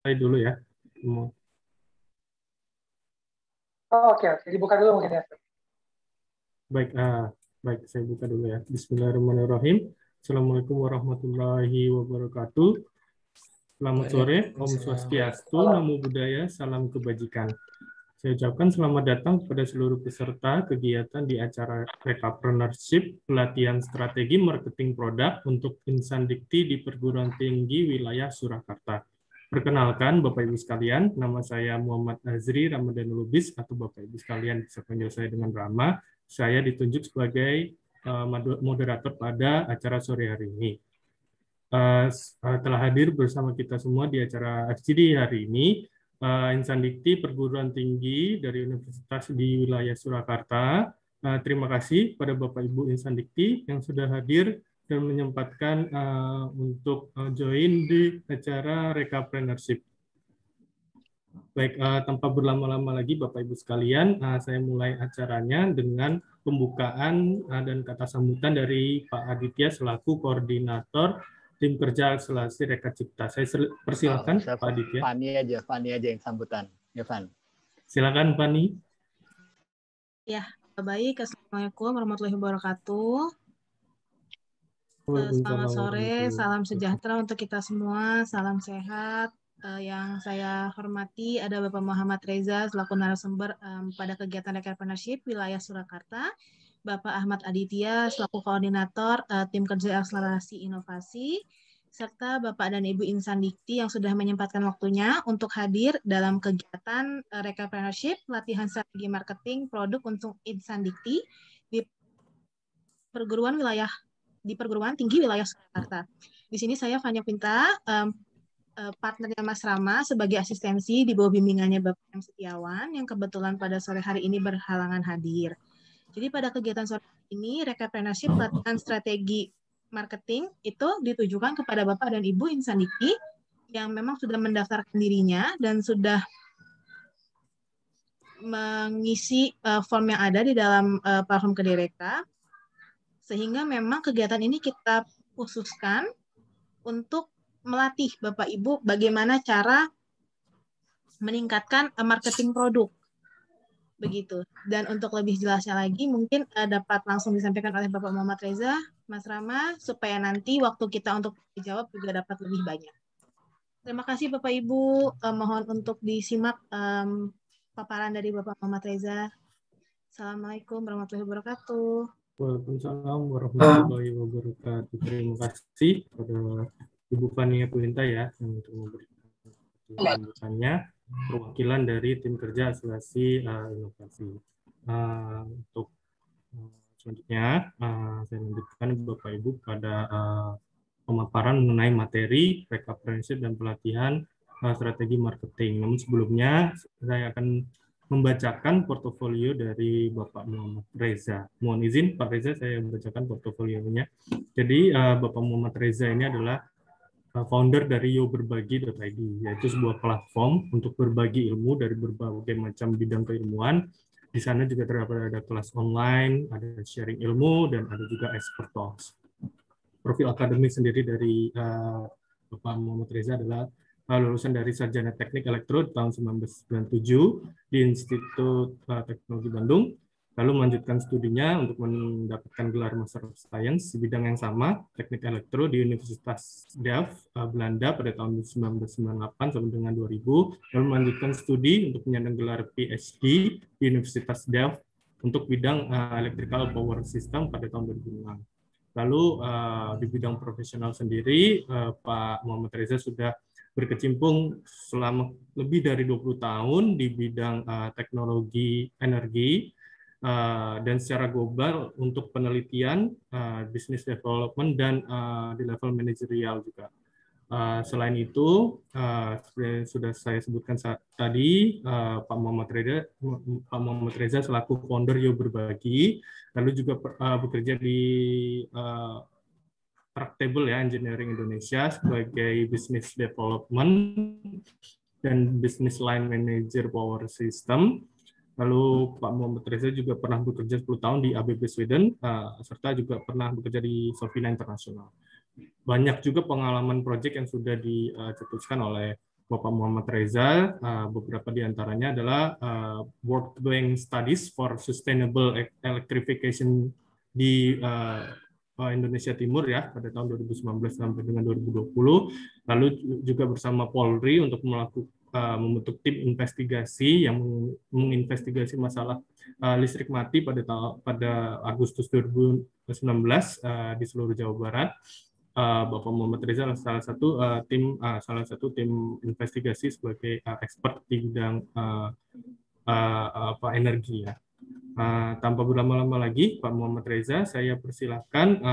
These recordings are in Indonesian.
Mulai dulu ya. Mau- Oh, oke. Dibuka dulu mungkin ya. Baik, baik, saya buka dulu ya. Bismillahirrahmanirrahim. Assalamualaikum warahmatullahi wabarakatuh. Selamat sore, Om Waalaikumsalam. Swastiastu, Namo Buddhaya, Salam Kebajikan. Saya ucapkan selamat datang kepada seluruh peserta kegiatan di acara Rekapreneurship, pelatihan strategi marketing produk untuk insan dikti di Perguruan Tinggi Wilayah Surakarta. Perkenalkan Bapak Ibu sekalian, nama saya Muhammad Azri Ramadan Lubis, atau Bapak Ibu sekalian bisa panggil saya dengan Rama. Saya ditunjuk sebagai moderator pada acara sore hari ini. Telah hadir bersama kita semua di acara FGD hari ini, insan dikti perguruan tinggi dari universitas di wilayah Surakarta. Terima kasih pada Bapak Ibu insan dikti yang sudah hadir dan menyempatkan untuk join di acara Rekapreneurship. Baik, tanpa berlama-lama lagi Bapak Ibu sekalian, saya mulai acaranya dengan pembukaan dan kata sambutan dari Pak Aditya selaku koordinator tim kerja akselerasi Reka Cipta. Saya persilakan Pak Aditya. Fani aja yang sambutan. Ya, Fan. Silakan Fani. Ya, baik. Assalamualaikum warahmatullahi wabarakatuh. Selamat sore, salam sejahtera untuk kita semua, salam sehat. Yang saya hormati ada Bapak Muhammad Reza selaku narasumber pada kegiatan Rekapreneurship wilayah Surakarta, Bapak Ahmad Aditya selaku koordinator tim kerja akselerasi inovasi, serta Bapak dan Ibu insan dikti yang sudah menyempatkan waktunya untuk hadir dalam kegiatan Rekapreneurship, latihan strategi marketing produk untuk insan dikti di perguruan tinggi wilayah Surakarta. Di sini saya Fanya Pinta, partnernya Mas Rama sebagai asistensi di bawah bimbingannya Bapak M. Setiawan yang kebetulan pada sore hari ini berhalangan hadir. Jadi pada kegiatan sore ini Rekapreneurship latihan strategi marketing itu ditujukan kepada Bapak dan Ibu insan dikti yang memang sudah mendaftarkan dirinya dan sudah mengisi form yang ada di dalam platform Kedereka, sehingga memang kegiatan ini kita khususkan untuk melatih Bapak Ibu bagaimana cara meningkatkan marketing produk. Begitu. Dan untuk lebih jelasnya lagi mungkin dapat langsung disampaikan oleh Bapak Muhammad Reza, Mas Rama, supaya nanti waktu kita untuk dijawab juga dapat lebih banyak. Terima kasih Bapak Ibu, mohon untuk disimak paparan dari Bapak Muhammad Reza. Assalamualaikum warahmatullahi wabarakatuh. Waalaikumsalam warahmatullahi wabarakatuh. Terima kasih kepada Ibu Fania Kuinta ya untuk memberikan sambutannya, perwakilan dari tim kerja akselerasi inovasi. Untuk selanjutnya, saya lanjutkan Bapak Ibu pada pemaparan mengenai materi Rekapreneurship dan pelatihan strategi marketing. Namun sebelumnya saya akan membacakan portofolio dari Bapak Muhammad Reza. Mohon izin Pak Reza, saya membacakan portofolionya. Jadi Bapak Muhammad Reza ini adalah founder dari yoberbagi.id, yaitu sebuah platform untuk berbagi ilmu dari berbagai macam bidang keilmuan. Di sana juga terdapat ada kelas online, ada sharing ilmu, dan ada juga expert talks. Profil akademik sendiri dari Bapak Muhammad Reza adalah lulusan dari Sarjana Teknik Elektro tahun 1997 di Institut Teknologi Bandung, lalu melanjutkan studinya untuk mendapatkan gelar Master of Science di bidang yang sama, Teknik Elektro di Universitas Delft, Belanda pada tahun 1998 sampai dengan 2000, lalu melanjutkan studi untuk menyandang gelar PhD di Universitas Delft untuk bidang Electrical Power System pada tahun 2006. Lalu di bidang profesional sendiri, Pak Muhammad Reza sudah berkecimpung selama lebih dari 20 tahun di bidang teknologi energi, dan secara global untuk penelitian, business development, dan di level manajerial juga. Selain itu, seperti sudah saya sebutkan tadi, Pak Muhammad Reza selaku founder Yo Berbagi, lalu juga bekerja di Tractable ya, Engineering Indonesia sebagai Business Development dan Business Line Manager Power System. Lalu Pak Muhammad Reza juga pernah bekerja 10 tahun di ABB Sweden, serta juga pernah bekerja di Sofina International. Banyak juga pengalaman proyek yang sudah dicetuskan oleh Bapak Muhammad Reza. Beberapa di antaranya adalah World Bank Studies for Sustainable Electrification di Indonesia Timur ya pada tahun 2019 sampai dengan 2020. Lalu juga bersama Polri untuk membentuk tim investigasi yang menginvestigasi masalah listrik mati pada Agustus 2019 di seluruh Jawa Barat. Bapak Muhammad Reza salah satu tim investigasi sebagai expert di bidang energi ya. Tanpa berlama-lama lagi, Pak Muhammad Reza, saya persilahkan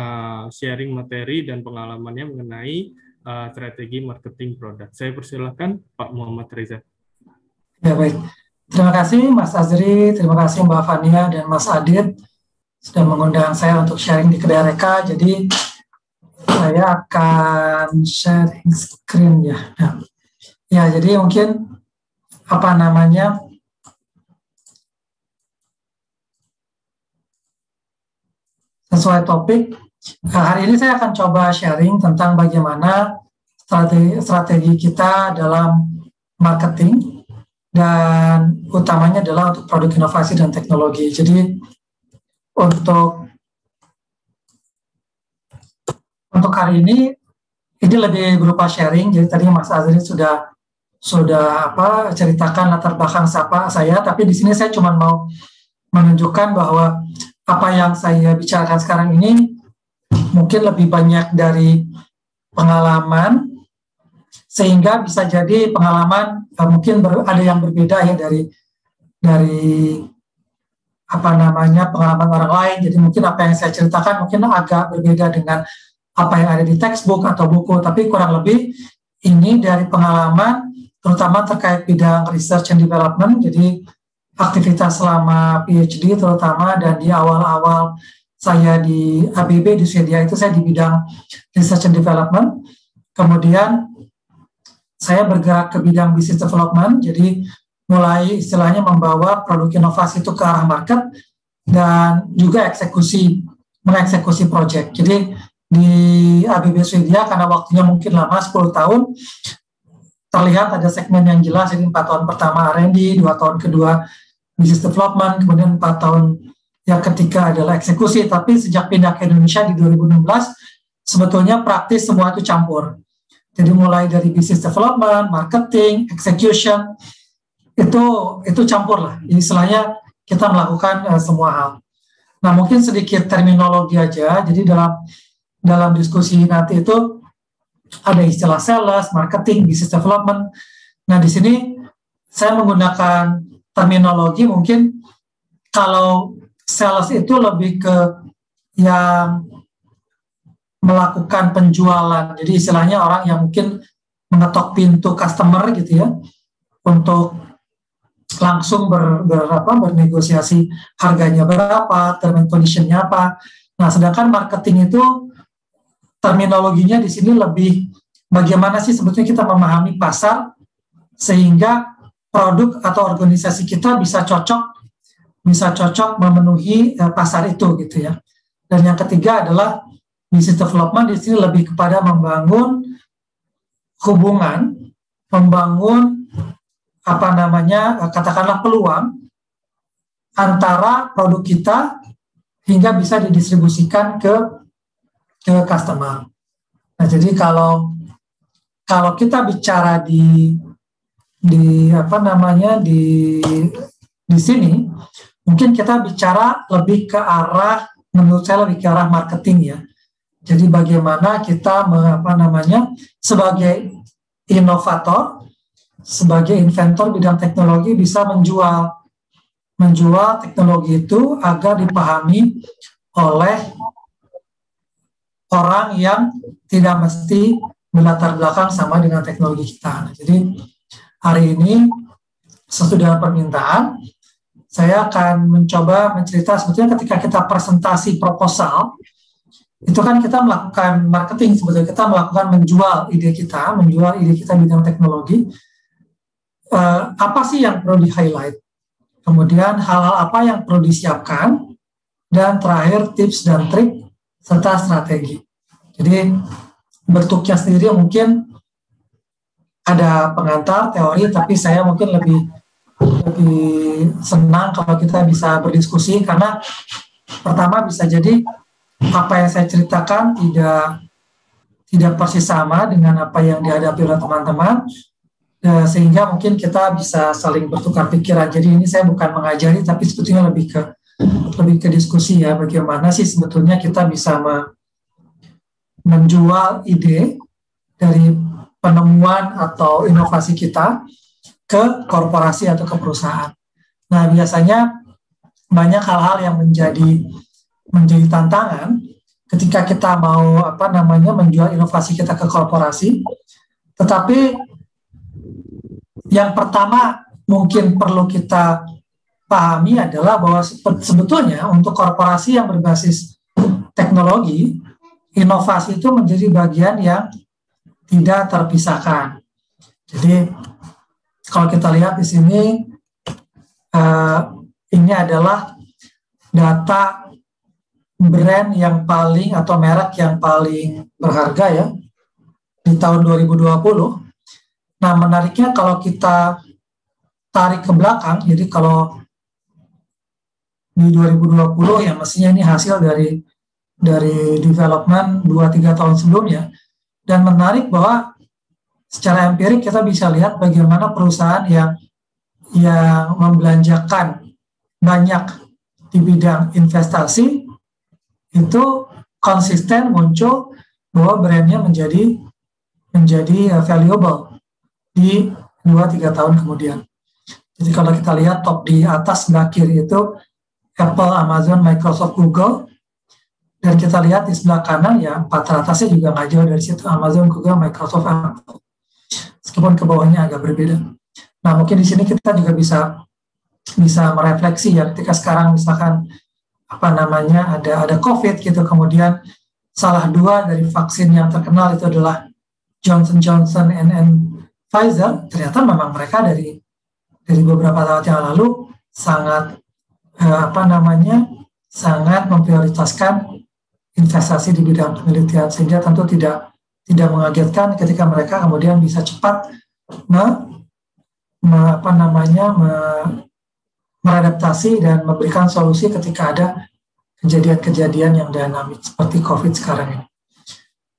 sharing materi dan pengalamannya mengenai strategi marketing produk. Saya persilahkan Pak Muhammad Reza. Ya, baik. Terima kasih Mas Azri, terima kasih Mbak Fania dan Mas Adit sudah mengundang saya untuk sharing di Kedai Reka. Jadi saya akan sharing screen ya. Ya, jadi mungkin sesuai topik. Hari ini saya akan coba sharing tentang bagaimana strategi kita dalam marketing dan utamanya adalah untuk produk inovasi dan teknologi. Jadi untuk hari ini lebih berupa sharing. Jadi tadi Mas Azri sudah ceritakan latar belakang saya, tapi di sini saya cuma mau menunjukkan bahwa apa yang saya bicarakan sekarang ini mungkin lebih banyak dari pengalaman, sehingga bisa jadi pengalaman mungkin ada yang berbeda ya dari pengalaman orang lain. Jadi mungkin apa yang saya ceritakan mungkin agak berbeda dengan apa yang ada di textbook atau buku, tapi kurang lebih ini dari pengalaman terutama terkait bidang research and development. Jadi aktivitas selama PhD terutama, dan di awal-awal saya di ABB di Swedia itu saya di bidang research and development. Kemudian saya bergerak ke bidang business development, jadi mulai istilahnya membawa produk inovasi itu ke arah market dan juga mengeksekusi project. Jadi di ABB Swedia karena waktunya mungkin lama 10 tahun, terlihat ada segmen yang jelas. Jadi 4 tahun pertama R&D, 2 tahun kedua business development, kemudian 4 tahun yang ketiga adalah eksekusi. Tapi sejak pindah ke Indonesia di 2016, sebetulnya praktis semua itu campur. Jadi mulai dari business development, marketing, execution, itu campur lah. Jadi istilahnya kita melakukan semua hal. Nah, mungkin sedikit terminologi aja. Jadi dalam diskusi nanti itu ada istilah sales, marketing, business development. Nah, di sini saya menggunakan terminologi mungkin kalau sales itu lebih ke yang melakukan penjualan. Jadi istilahnya orang yang mungkin mengetok pintu customer gitu ya, untuk langsung bernegosiasi harganya berapa, term and condition-nya apa. Nah, sedangkan marketing itu terminologinya di sini lebih bagaimana sih sebetulnya kita memahami pasar sehingga produk atau organisasi kita bisa cocok memenuhi pasar itu gitu ya. Dan yang ketiga adalah business development. Di sini lebih kepada membangun hubungan, katakanlah peluang antara produk kita hingga bisa didistribusikan ke customer. Nah, jadi kalau kita bicara di sini, mungkin kita bicara lebih ke arah, menurut saya lebih ke arah marketing ya. Jadi bagaimana kita sebagai inovator, sebagai inventor bidang teknologi bisa menjual teknologi itu agar dipahami oleh orang yang tidak mesti berlatar belakang sama dengan teknologi kita. Nah, jadi hari ini sesudah permintaan, saya akan mencoba mencerita sebetulnya ketika kita presentasi proposal, itu kan kita melakukan marketing, sebetulnya kita melakukan menjual ide kita bidang teknologi. Apa sih yang perlu di-highlight? Kemudian hal-hal apa yang perlu disiapkan, dan terakhir tips dan trik serta strategi. Jadi bentuknya sendiri mungkin ada pengantar teori, tapi saya mungkin lebih senang kalau kita bisa berdiskusi, karena pertama bisa jadi apa yang saya ceritakan tidak persis sama dengan apa yang dihadapi oleh teman-teman, sehingga mungkin kita bisa saling bertukar pikiran. Jadi ini saya bukan mengajari, tapi sebetulnya lebih ke diskusi ya, bagaimana sih sebetulnya kita bisa menjual ide dari penemuan atau inovasi kita ke korporasi atau ke perusahaan. Nah, biasanya banyak hal-hal yang menjadi tantangan ketika kita mau menjual inovasi kita ke korporasi. Tetapi yang pertama mungkin perlu kita pahami adalah bahwa sebetulnya untuk korporasi yang berbasis teknologi, inovasi itu menjadi bagian yang tidak terpisahkan. Jadi kalau kita lihat di sini, ini adalah data brand yang paling atau merek yang paling berharga ya di tahun 2020. Nah, menariknya kalau kita tarik ke belakang, jadi kalau di 2020 ya mestinya ini hasil dari development 2-3 tahun sebelumnya. Dan menarik bahwa secara empirik kita bisa lihat bagaimana perusahaan yang membelanjakan banyak di bidang investasi itu konsisten muncul bahwa brandnya menjadi valuable di 2-3 tahun kemudian. Jadi kalau kita lihat top di atas sebelah kiri itu Apple, Amazon, Microsoft, Google. Dan kita lihat di sebelah kanan ya 4 atasnya juga nggak jauh dari situ, Amazon, Google, Microsoft, Apple. Meskipun ke bawahnya agak berbeda. Nah, mungkin di sini kita juga bisa merefleksi ya, ketika sekarang misalkan ada COVID gitu, kemudian salah 2 dari vaksin yang terkenal itu adalah Johnson & Johnson and Pfizer. Ternyata memang mereka dari beberapa tahun yang lalu sangat sangat memprioritaskan investasi di bidang penelitian, sehingga tentu tidak mengagetkan ketika mereka kemudian bisa cepat beradaptasi dan memberikan solusi ketika ada kejadian-kejadian yang dinamis seperti COVID sekarang ini.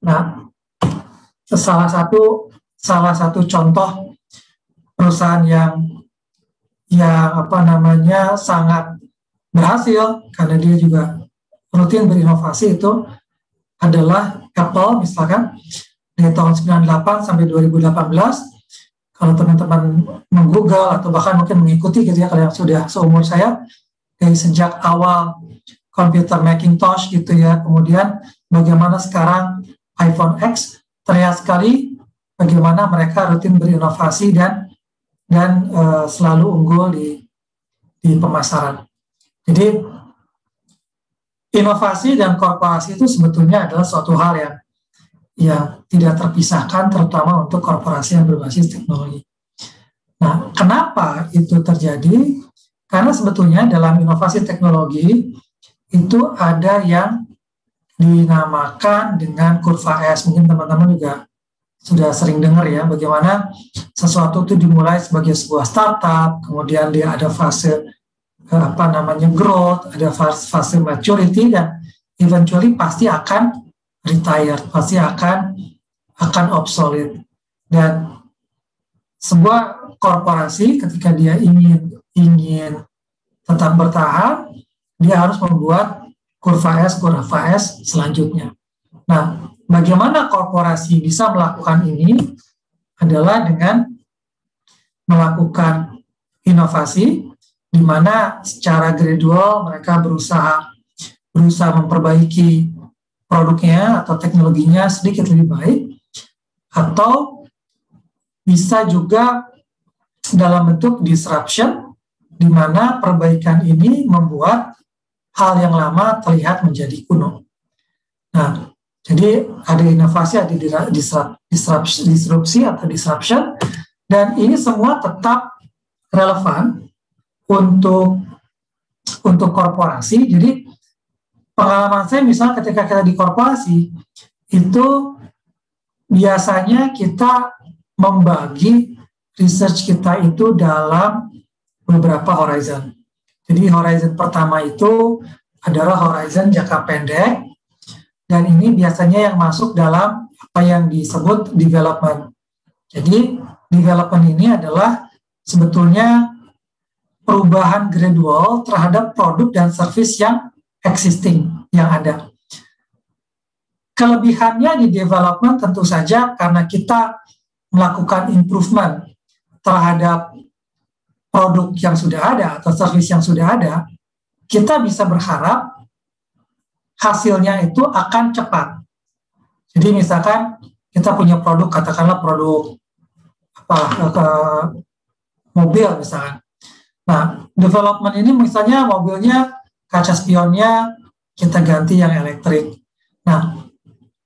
Nah, salah satu contoh perusahaan yang sangat berhasil karena dia juga rutin berinovasi itu adalah Apple, misalkan dari tahun 98 sampai 2018. Kalau teman-teman meng-Google atau bahkan mungkin mengikuti gitu ya, kalau yang sudah seumur saya, dari sejak awal komputer Macintosh gitu ya, kemudian bagaimana sekarang iPhone X, terlihat sekali bagaimana mereka rutin berinovasi dan selalu unggul di pemasaran. Jadi inovasi dan korporasi itu sebetulnya adalah suatu hal yang tidak terpisahkan, terutama untuk korporasi yang berbasis teknologi. Nah, kenapa itu terjadi? Karena sebetulnya dalam inovasi teknologi itu ada yang dinamakan dengan kurva S. Mungkin teman-teman juga sudah sering dengar ya, bagaimana sesuatu itu dimulai sebagai sebuah startup, kemudian dia ada fase growth, ada fase maturity, dan eventually pasti akan retired, pasti akan obsolete. Dan sebuah korporasi ketika dia ingin tetap bertahan, dia harus membuat kurva S selanjutnya. Nah, bagaimana korporasi bisa melakukan ini adalah dengan melakukan inovasi, di mana secara gradual mereka berusaha memperbaiki produknya atau teknologinya sedikit lebih baik, atau bisa juga dalam bentuk disruption, di mana perbaikan ini membuat hal yang lama terlihat menjadi kuno. Nah, jadi ada inovasi, ada disrupsi atau disruption, dan ini semua tetap relevan untuk korporasi. Jadi pengalaman saya misalnya ketika kita di korporasi itu biasanya kita membagi research kita itu dalam beberapa horizon. Jadi horizon pertama itu adalah horizon jangka pendek, dan ini biasanya yang masuk dalam apa yang disebut development. Jadi development ini adalah sebetulnya perubahan gradual terhadap produk dan service yang existing, yang ada. Kelebihannya di development tentu saja karena kita melakukan improvement terhadap produk yang sudah ada atau service yang sudah ada, kita bisa berharap hasilnya itu akan cepat. Jadi misalkan kita punya produk, katakanlah produk mobil misalkan. Nah, development ini misalnya mobilnya kaca spionnya kita ganti yang elektrik. Nah,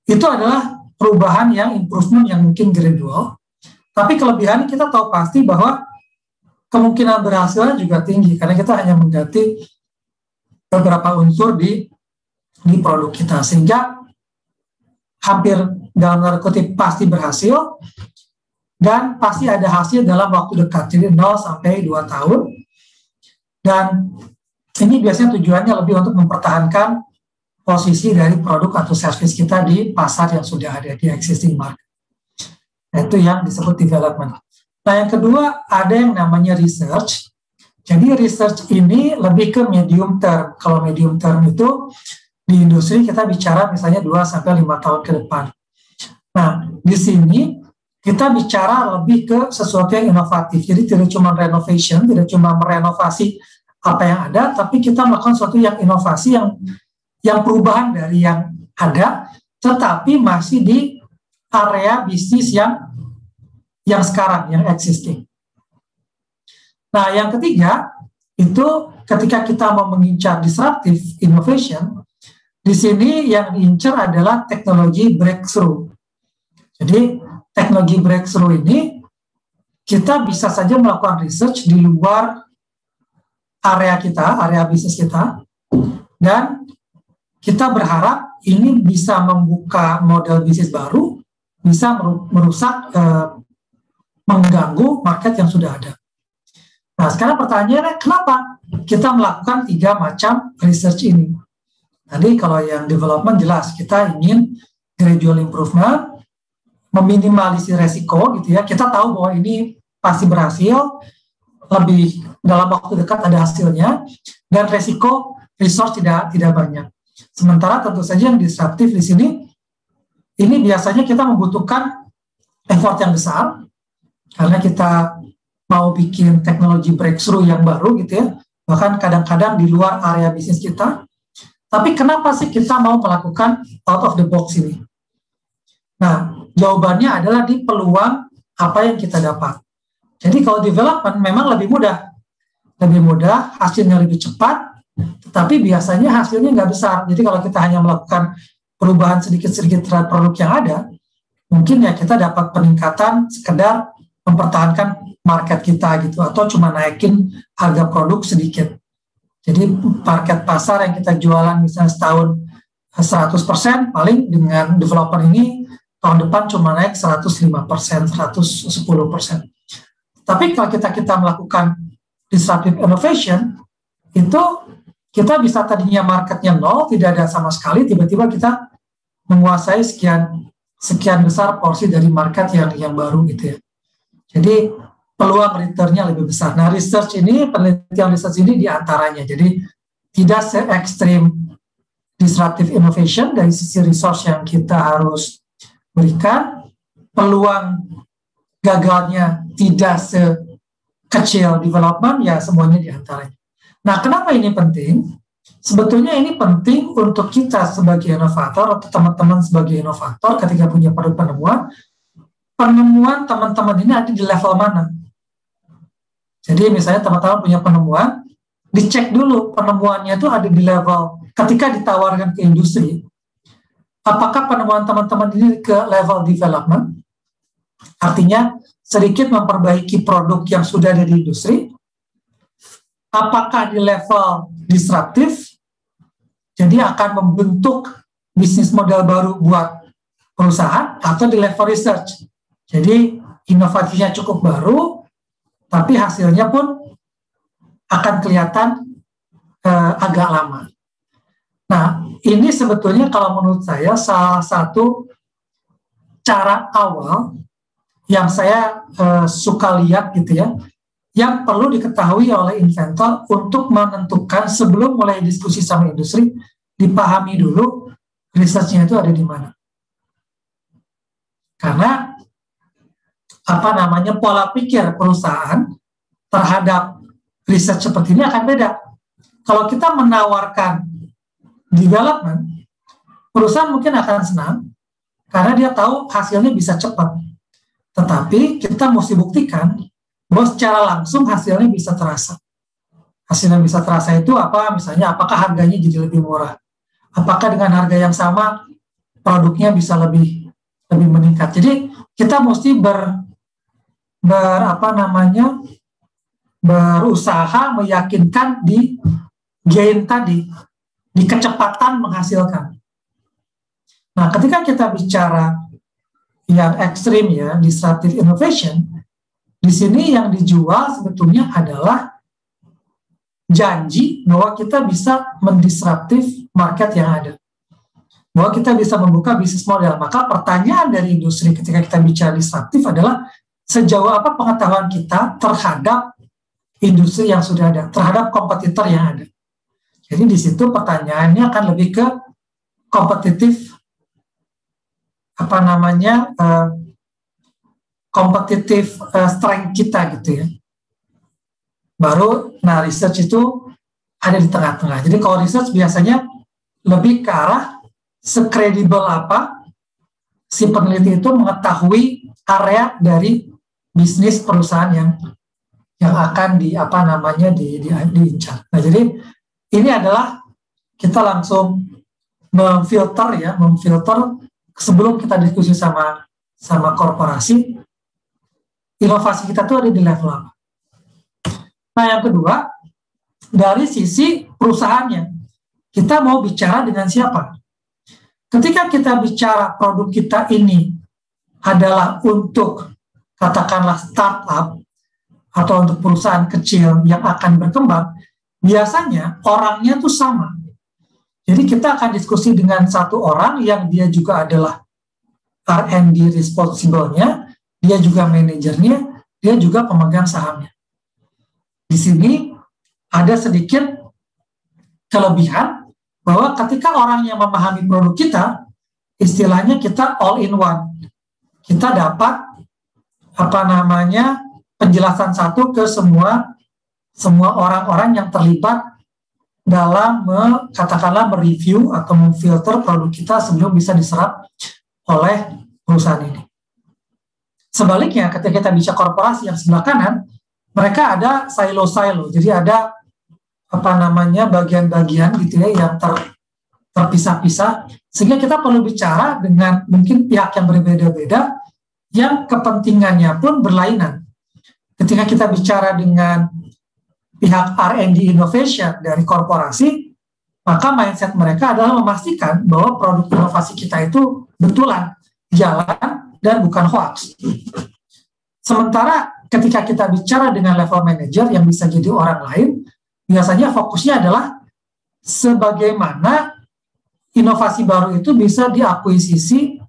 itu adalah perubahan yang improvement yang mungkin gradual. Tapi kelebihannya kita tahu pasti bahwa kemungkinan berhasilnya juga tinggi karena kita hanya mengganti beberapa unsur di produk kita, sehingga hampir dalam tanda kutip pasti berhasil dan pasti ada hasil dalam waktu dekat, jadi 0 sampai 2 tahun. Dan ini biasanya tujuannya lebih untuk mempertahankan posisi dari produk atau service kita di pasar yang sudah ada di existing market. Nah, itu yang disebut development. Nah, yang kedua ada yang namanya research. Jadi research ini lebih ke medium term. Kalau medium term itu di industri kita bicara misalnya 2-5 tahun ke depan. Nah, di sini kita bicara lebih ke sesuatu yang inovatif. Jadi tidak cuma renovation, tidak cuma merenovasi apa yang ada, tapi kita melakukan sesuatu yang inovasi, yang perubahan dari yang ada, tetapi masih di area bisnis yang sekarang, yang existing. Nah, yang ketiga, itu ketika kita mau mengincar disruptive innovation, di sini yang diincar adalah teknologi breakthrough. Jadi, teknologi breakthrough ini, kita bisa saja melakukan research di luar area kita, area bisnis kita, dan kita berharap ini bisa membuka model bisnis baru, bisa merusak, mengganggu market yang sudah ada. Nah, sekarang pertanyaannya, kenapa kita melakukan 3 macam research ini? Tadi kalau yang development jelas, kita ingin gradual improvement, meminimalisir resiko gitu ya. Kita tahu bahwa ini pasti berhasil, lebih dalam waktu dekat ada hasilnya, dan resiko resource tidak banyak. Sementara tentu saja yang disruptif di sini, ini biasanya kita membutuhkan effort yang besar, karena kita mau bikin teknologi breakthrough yang baru gitu ya, bahkan kadang-kadang di luar area bisnis kita. Tapi kenapa sih kita mau melakukan out of the box ini? Nah, jawabannya adalah di peluang apa yang kita dapat. Jadi kalau development memang lebih mudah, hasilnya lebih cepat, tetapi biasanya hasilnya nggak besar. Jadi kalau kita hanya melakukan perubahan sedikit-sedikit terhadap produk yang ada, mungkin ya kita dapat peningkatan sekedar mempertahankan market kita gitu, atau cuma naikin harga produk sedikit. Jadi market pasar yang kita jualan misalnya setahun 100%, paling dengan developer ini tahun depan cuma naik 105%, 110%. Tapi kalau kita melakukan disruptive innovation, itu kita bisa tadinya marketnya 0, tidak ada sama sekali, tiba-tiba kita menguasai sekian besar porsi dari market yang baru gitu ya. Jadi peluang returnnya lebih besar. Nah, penelitian research ini diantaranya. Jadi tidak se-ekstrim disruptive innovation dari sisi resource yang kita harus berikan. Peluang gagalnya tidak sekecil development, ya semuanya diantaranya. Nah, kenapa ini penting? Sebetulnya ini penting untuk kita sebagai inovator atau teman-teman sebagai inovator ketika punya produk penemuan teman-teman ini ada di level mana. Jadi misalnya teman-teman punya penemuan, dicek dulu penemuannya itu ada di level, ketika ditawarkan ke industri, apakah penemuan teman-teman ini ke level development, artinya sedikit memperbaiki produk yang sudah ada di industri, apakah di level disruptif, jadi akan membentuk bisnis model baru buat perusahaan, atau di level research. Jadi inovasinya cukup baru, tapi hasilnya pun akan kelihatan agak lama. Nah, ini sebetulnya kalau menurut saya salah satu cara awal yang saya suka lihat gitu ya, yang perlu diketahui oleh inventor untuk menentukan sebelum mulai diskusi sama industri, dipahami dulu research-nya itu ada di mana. Karena pola pikir perusahaan terhadap research seperti ini akan beda. Kalau kita menawarkan development, perusahaan mungkin akan senang karena dia tahu hasilnya bisa cepat. Tetapi kita mesti buktikan bahwa secara langsung hasilnya bisa terasa. Hasilnya bisa terasa itu apa? Misalnya apakah harganya jadi lebih murah? Apakah dengan harga yang sama produknya bisa lebih meningkat? Jadi kita mesti berusaha meyakinkan di gain tadi, di kecepatan menghasilkan. Nah, ketika kita bicara yang ekstrim ya, disruptive innovation, di sini yang dijual sebetulnya adalah janji bahwa kita bisa mendisruptif market yang ada. Bahwa kita bisa membuka bisnis model. Maka pertanyaan dari industri ketika kita bicara disruptif adalah sejauh apa pengetahuan kita terhadap industri yang sudah ada, terhadap kompetitor yang ada. Jadi di situ pertanyaannya akan lebih ke kompetitif strength kita gitu ya. Baru research itu ada di tengah-tengah. Jadi kalau research biasanya lebih ke arah sekredibel apa si peneliti itu mengetahui area dari bisnis perusahaan yang akan diincar. Nah, jadi ini adalah kita langsung memfilter sebelum kita diskusi sama korporasi, inovasi kita tuh ada di level apa. Nah, yang kedua, dari sisi perusahaannya, kita mau bicara dengan siapa? Ketika kita bicara produk kita ini adalah untuk katakanlah startup atau untuk perusahaan kecil yang akan berkembang, biasanya orangnya tuh sama. Jadi kita akan diskusi dengan satu orang yang dia juga adalah R&D responsible-nya, dia juga manajernya, dia juga pemegang sahamnya. Di sini ada sedikit kelebihan bahwa ketika orang yang memahami produk kita, istilahnya kita all in one. Kita dapat penjelasan satu ke semua orang-orang yang terlibat dalam mereview atau memfilter produk kita sebelum bisa diserap oleh perusahaan ini. Sebaliknya, ketika kita bicara korporasi yang sebelah kanan, mereka ada silo-silo, jadi ada bagian-bagian gitu ya yang terpisah-pisah, sehingga kita perlu bicara dengan mungkin pihak yang berbeda-beda, yang kepentingannya pun berlainan. Ketika kita bicara dengan pihak R&D innovation dari korporasi, maka mindset mereka adalah memastikan bahwa produk inovasi kita itu betulan, jalan, dan bukan hoax. Sementara ketika kita bicara dengan level manager yang bisa jadi orang lain, biasanya fokusnya adalah sebagaimana inovasi baru itu bisa diakuisisi,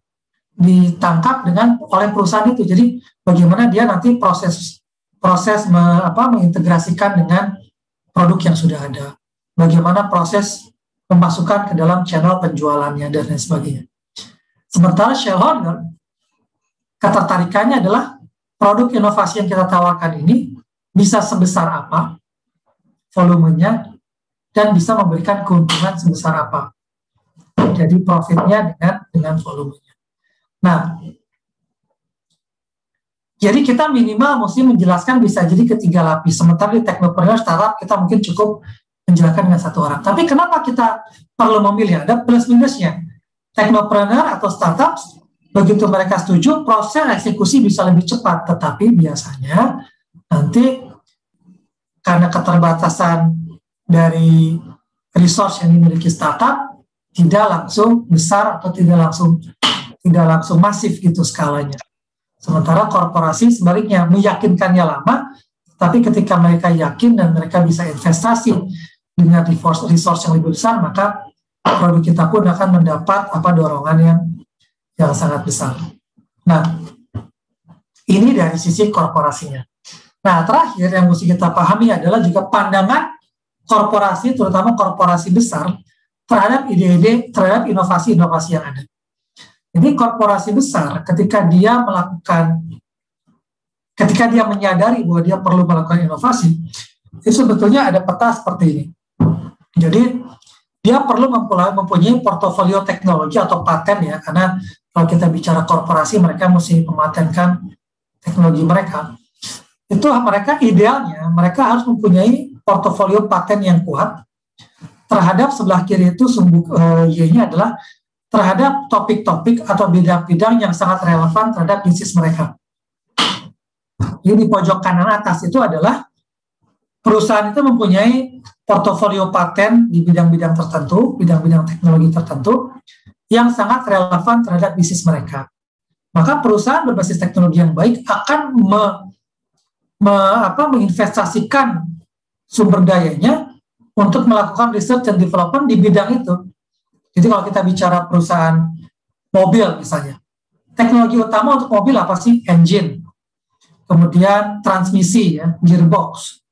ditangkap oleh perusahaan itu. Jadi bagaimana dia nanti proses mengintegrasikan dengan produk yang sudah ada. Bagaimana proses memasukkan ke dalam channel penjualannya dan lain sebagainya. Sementara shareholder, ketertarikannya adalah produk inovasi yang kita tawarkan ini bisa sebesar apa volumenya dan bisa memberikan keuntungan sebesar apa. Jadi profitnya dengan volumenya. Nah, jadi kita minimal mesti menjelaskan bisa jadi ketiga lapis. Sementara di technopreneur startup kita mungkin cukup menjelaskan dengan satu orang. Tapi kenapa kita perlu memilih? Ada plus minusnya. Technopreneur atau startup, begitu mereka setuju, proses eksekusi bisa lebih cepat. Tetapi biasanya nanti karena keterbatasan dari resource yang dimiliki startup, tidak langsung besar atau tidak langsung masif gitu skalanya. Sementara korporasi sebaliknya meyakinkannya lama, tapi ketika mereka yakin dan mereka bisa investasi dengan resource yang lebih besar, maka produk kita pun akan mendapat dorongan yang sangat besar. Nah, ini dari sisi korporasinya. Nah, terakhir yang mesti kita pahami adalah juga pandangan korporasi, terutama korporasi besar, terhadap ide-ide, terhadap inovasi-inovasi yang ada. Jadi korporasi besar ketika dia menyadari bahwa dia perlu melakukan inovasi, itu sebetulnya ada peta seperti ini. Jadi dia perlu mempunyai portofolio teknologi atau paten ya, karena kalau kita bicara korporasi mereka mesti mematenkan teknologi mereka. Itu mereka idealnya mereka harus mempunyai portofolio paten yang kuat terhadap sebelah kiri itu Y-nya adalah terhadap topik-topik atau bidang-bidang yang sangat relevan terhadap bisnis mereka. Jadi di pojok kanan atas itu adalah perusahaan itu mempunyai portofolio paten di bidang-bidang tertentu, bidang-bidang teknologi tertentu yang sangat relevan terhadap bisnis mereka. Maka perusahaan berbasis teknologi yang baik akan menginvestasikan sumber dayanya untuk melakukan research and development di bidang itu. Jadi kalau kita bicara perusahaan mobil misalnya, teknologi utama untuk mobil apa sih? Engine, kemudian transmisi, ya, gearbox,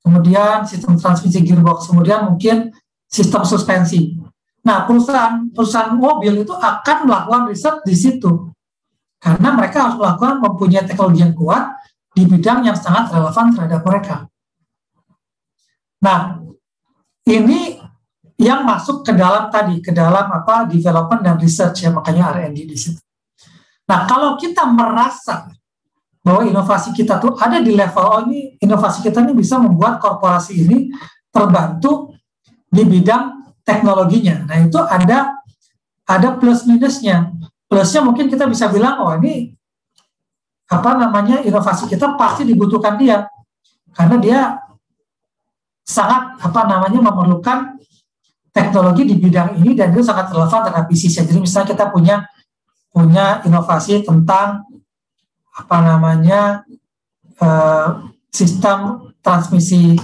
kemudian sistem transmisi gearbox, kemudian mungkin sistem suspensi. Nah, perusahaan mobil itu akan melakukan riset di situ, karena mereka harus mempunyai teknologi yang kuat di bidang yang sangat relevan terhadap mereka. Nah, ini yang masuk ke dalam development dan research ya, makanya R&D di situ. Nah, kalau kita merasa bahwa inovasi kita tuh ada di level ini, inovasi kita ini bisa membuat korporasi ini terbantu di bidang teknologinya. Nah, itu ada plus minusnya. Plusnya mungkin kita bisa bilang, oh ini inovasi kita pasti dibutuhkan dia, karena dia sangat memerlukan teknologi di bidang ini dan itu sangat relevan terhadap bisnisnya. Jadi misalnya kita punya inovasi tentang sistem transmisi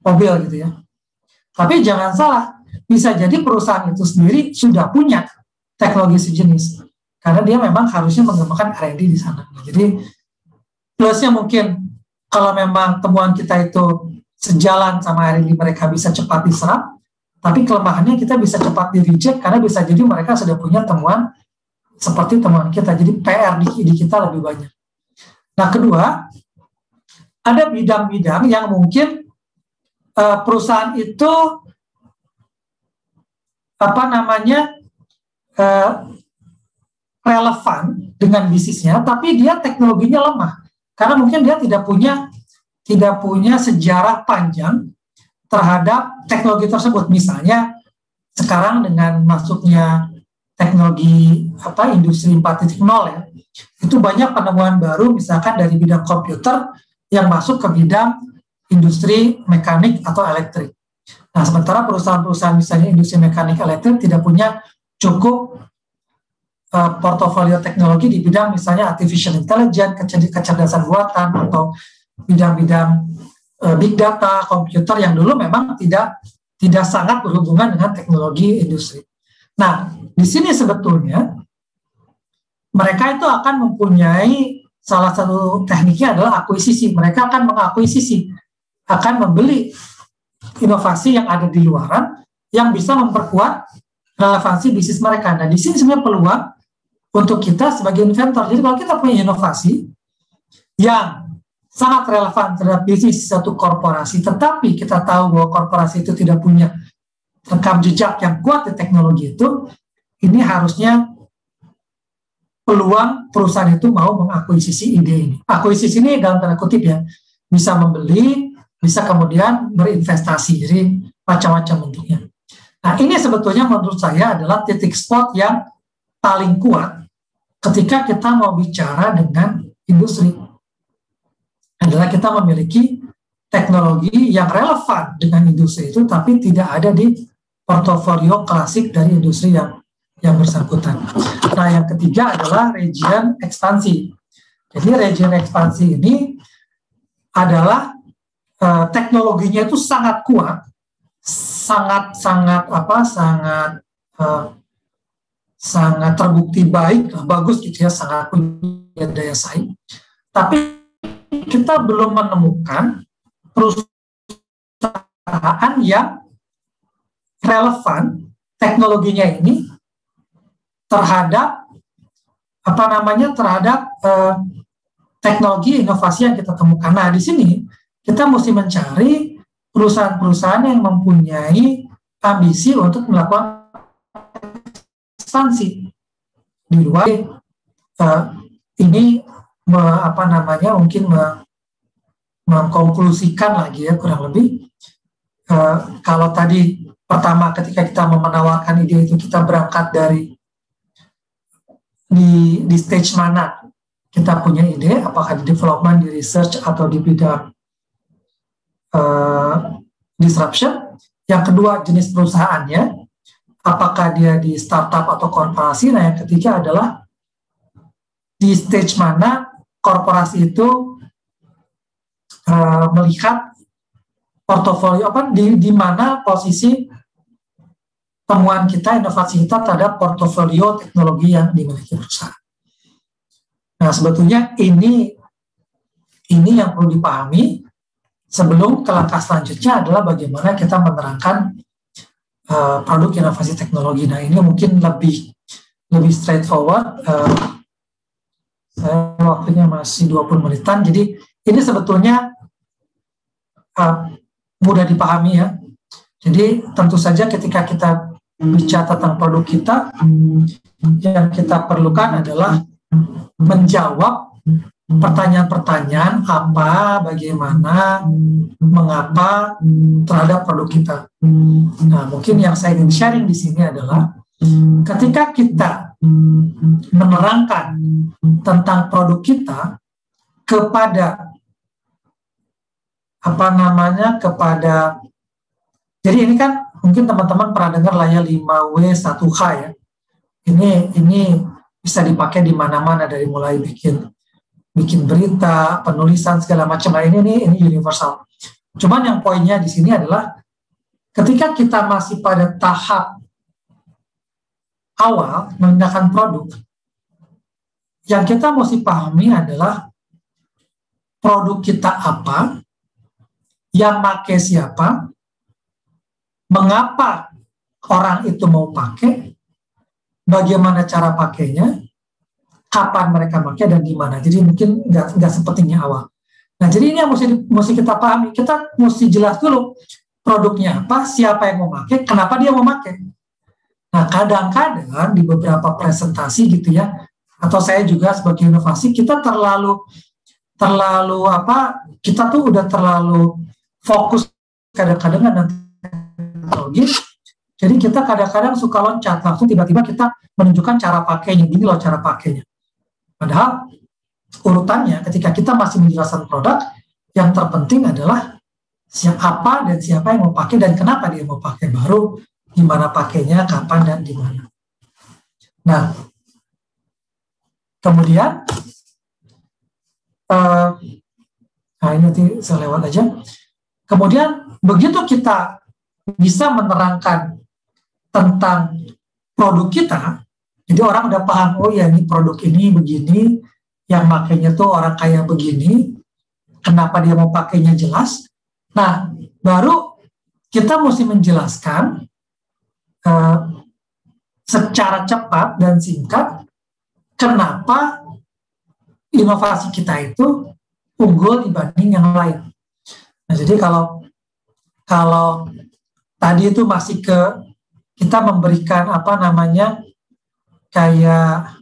mobil gitu ya. Tapi jangan salah, bisa jadi perusahaan itu sendiri sudah punya teknologi sejenis, karena dia memang harusnya mengembangkan R&D di sana. Jadi plusnya mungkin kalau memang temuan kita itu sejalan sama R&D mereka bisa cepat diserap, tapi kelemahannya kita bisa cepat di-reject karena bisa jadi mereka sudah punya temuan seperti temuan kita. Jadi PR di kita lebih banyak. Nah, kedua, ada bidang-bidang yang mungkin perusahaan itu relevan dengan bisnisnya, tapi dia teknologinya lemah karena mungkin dia tidak punya sejarah panjang terhadap teknologi tersebut. Misalnya sekarang dengan masuknya teknologi industri 4.0 ya, itu banyak penemuan baru misalkan dari bidang komputer yang masuk ke bidang industri mekanik atau elektrik. Nah, sementara perusahaan-perusahaan misalnya industri mekanik elektrik tidak punya cukup portofolio teknologi di bidang misalnya artificial intelligence, kecerdasan buatan, atau bidang-bidang big data, komputer yang dulu memang tidak sangat berhubungan dengan teknologi industri. Nah, di sini sebetulnya mereka itu akan mempunyai salah satu tekniknya adalah akuisisi. Mereka akan mengakuisisi, akan membeli inovasi yang ada di luaran yang bisa memperkuat relevansi bisnis mereka. Nah, di sini sebenarnya peluang untuk kita sebagai inventor. Jadi kalau kita punya inovasi yang sangat relevan terhadap bisnis satu korporasi, tetapi kita tahu bahwa korporasi itu tidak punya rekam jejak yang kuat di teknologi itu, ini harusnya peluang perusahaan itu mau mengakuisisi ide ini. Akuisisi ini dalam tanda kutip ya, bisa membeli, bisa kemudian berinvestasi, jadi macam-macam bentuknya. Nah, ini sebetulnya menurut saya adalah titik spot yang paling kuat ketika kita mau bicara dengan industri. Adalah kita memiliki teknologi yang relevan dengan industri itu, tapi tidak ada di portofolio klasik dari industri yang bersangkutan. Nah, yang ketiga adalah region ekspansi. Jadi region ekspansi ini adalah teknologinya itu sangat kuat, sangat terbukti baik, bagus gitu ya, sangat punya daya saing. Tapi kita belum menemukan perusahaan yang relevan teknologinya ini terhadap teknologi inovasi yang kita temukan. Nah, di sini kita mesti mencari perusahaan-perusahaan yang mempunyai ambisi untuk melakukan ekspansi di luar ini mungkin mengkonklusikan lagi ya, kurang lebih kalau tadi pertama ketika kita menawarkan ide itu kita berangkat dari di stage mana kita punya ide, apakah di development, di research, atau di bidang disruption. Yang kedua, jenis perusahaannya, apakah dia di startup atau korporasi. Nah, yang ketiga adalah di stage mana korporasi itu melihat portofolio, di mana posisi temuan kita, inovasi kita terhadap portofolio teknologi yang dimiliki perusahaan. Nah, sebetulnya ini yang perlu dipahami sebelum ke langkah selanjutnya adalah bagaimana kita menerangkan produk inovasi teknologi. Nah, ini mungkin lebih straightforward. Saya waktunya masih 20 menitan, jadi ini sebetulnya mudah dipahami ya. Jadi tentu saja ketika kita bicara tentang produk kita, yang kita perlukan adalah menjawab pertanyaan-pertanyaan apa, bagaimana, mengapa terhadap produk kita. Nah, mungkin yang saya ingin sharing di sini adalah ketika kita menerangkan tentang produk kita kepada jadi ini kan mungkin teman-teman pernah dengar lah ya 5W1H ya. Ini bisa dipakai di mana-mana, dari mulai bikin berita, penulisan segala macam. Nah, ini universal. Cuman yang poinnya di sini adalah ketika kita masih pada tahap awal menggunakan produk, yang kita mesti pahami adalah produk kita apa, yang pakai siapa, mengapa orang itu mau pakai, bagaimana cara pakainya, kapan mereka pakai, dan di mana. Jadi mungkin nggak sepertinya awal. Nah, jadi ini yang mesti kita pahami. Kita mesti jelas dulu produknya apa, siapa yang mau pakai, kenapa dia mau pakai. Nah, kadang-kadang di beberapa presentasi gitu ya, atau saya juga sebagai inovasi, kita kita tuh udah terlalu fokus kadang-kadang dengan teknologi. Jadi kita kadang-kadang suka loncat, langsung tiba-tiba kita menunjukkan cara pakainya, gini loh cara pakainya. Padahal urutannya ketika kita masih menjelaskan produk, yang terpenting adalah siapa dan siapa yang mau pakai dan kenapa dia mau pakai, baru gimana pakainya, kapan dan di mana. Nah, kemudian ini nanti saya lewat aja. Kemudian begitu kita bisa menerangkan tentang produk kita, jadi orang udah paham, oh ya ini produk ini begini, yang makainya tuh orang kaya begini, kenapa dia mau pakainya jelas. Nah, baru kita mesti menjelaskan secara cepat dan singkat kenapa inovasi kita itu unggul dibanding yang lain. Nah, jadi kalau tadi itu masih kita memberikan kayak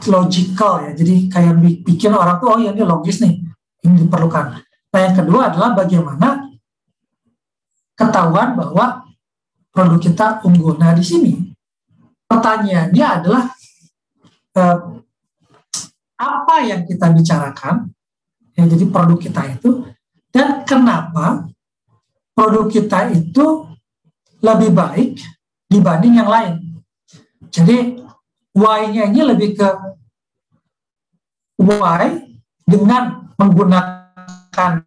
logical ya, jadi kayak bikin orang tuh, oh ya ini logis nih, ini diperlukan. Nah, yang kedua adalah bagaimana ketahuan bahwa produk kita unggul. Nah, di sini pertanyaannya adalah apa yang kita bicarakan, ya, jadi produk kita itu, dan kenapa produk kita itu lebih baik dibanding yang lain. Jadi why-nya ini lebih ke why dengan menggunakan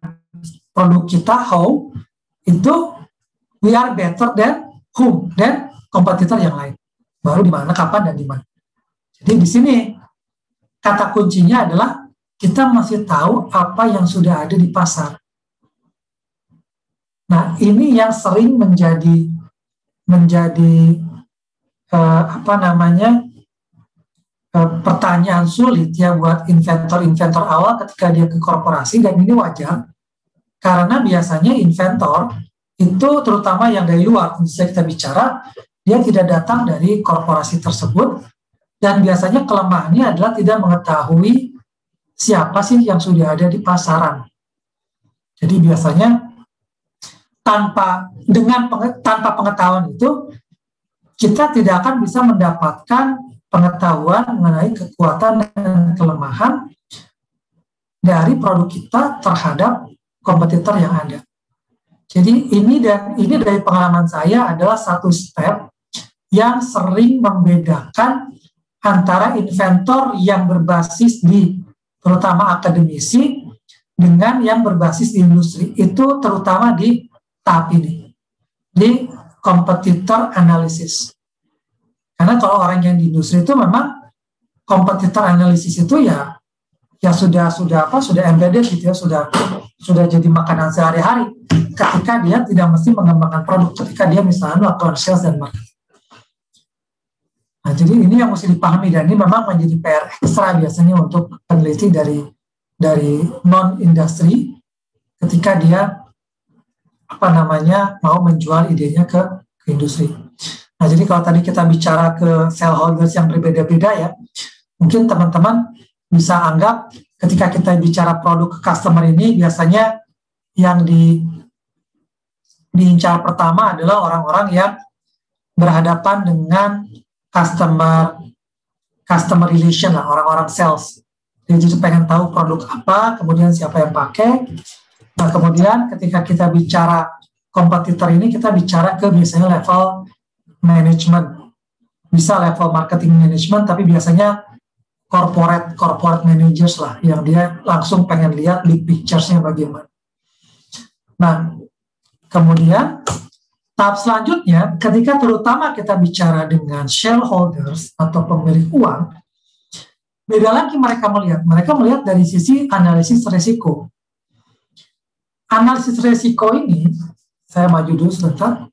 produk kita how itu we are better than whom, dan kompetitor yang lain. Baru di mana, kapan, dan di mana. Jadi di sini kata kuncinya adalah kita masih tahu apa yang sudah ada di pasar. Nah, ini yang sering menjadi pertanyaan sulit ya buat inventor awal ketika dia ke korporasi, dan ini wajar karena biasanya inventor itu terutama yang dari luar, misalnya kita bicara, dia tidak datang dari korporasi tersebut, dan biasanya kelemahannya adalah tidak mengetahui siapa sih yang sudah ada di pasaran. Jadi biasanya tanpa pengetahuan itu, kita tidak akan bisa mendapatkan pengetahuan mengenai kekuatan dan kelemahan dari produk kita terhadap kompetitor yang ada. Jadi ini dari pengalaman saya adalah satu step yang sering membedakan antara inventor yang berbasis di terutama akademisi dengan yang berbasis di industri, itu terutama di tahap ini, di competitor analysis. Karena kalau orang yang di industri itu memang competitor analysis itu ya sudah embedded gitu ya, sudah jadi makanan sehari-hari ketika dia tidak mesti mengembangkan produk, ketika dia misalnya melakukan sales dan marketing. Nah, jadi ini yang mesti dipahami, dan ini memang menjadi PR ekstra biasanya untuk peneliti dari non-industri ketika dia mau menjual idenya ke industri. Nah, jadi kalau tadi kita bicara ke stakeholders yang berbeda-beda ya, mungkin teman-teman bisa anggap ketika kita bicara produk ke customer ini, biasanya yang diincar pertama adalah orang-orang yang berhadapan dengan customer relation lah, orang-orang sales. Jadi pengen tahu produk apa, kemudian siapa yang pakai. Nah, kemudian ketika kita bicara kompetitor ini, kita bicara ke biasanya level management, bisa level marketing management, tapi biasanya corporate managers lah, yang dia langsung pengen lihat big pictures-nya bagaimana. Nah, kemudian tahap selanjutnya, ketika terutama kita bicara dengan shareholders atau pemilik uang, beda lagi mereka melihat dari sisi analisis resiko. Analisis resiko ini, saya maju dulu sebentar.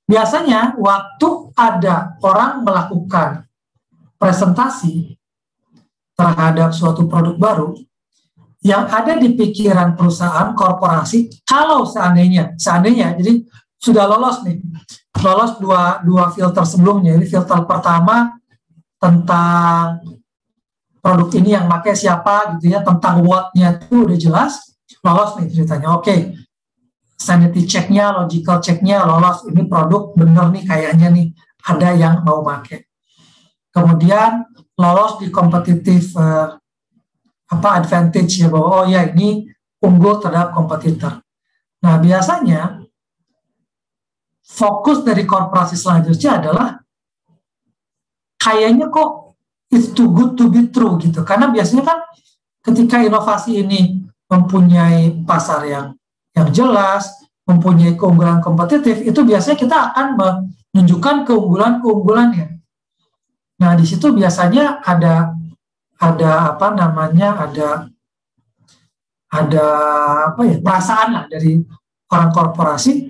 Biasanya waktu ada orang melakukan presentasi terhadap suatu produk baru, yang ada di pikiran perusahaan korporasi, kalau seandainya, jadi sudah lolos dua filter sebelumnya. Jadi filter pertama tentang produk ini yang pakai siapa gitu ya, tentang what-nya itu udah jelas, lolos nih ceritanya. Oke, sanity check-nya, logical check-nya lolos, ini produk bener nih kayaknya nih, ada yang mau pakai. Kemudian lolos di kompetitif advantage ya, bahwa oh ya ini unggul terhadap kompetitor. Nah, biasanya fokus dari korporasi selanjutnya adalah kayaknya kok it's too good to be true gitu. Karena biasanya kan ketika inovasi ini mempunyai pasar yang jelas, mempunyai keunggulan kompetitif, itu biasanya kita akan menunjukkan keunggulannya. Nah, di situ biasanya ada perasaan lah dari orang korporasi.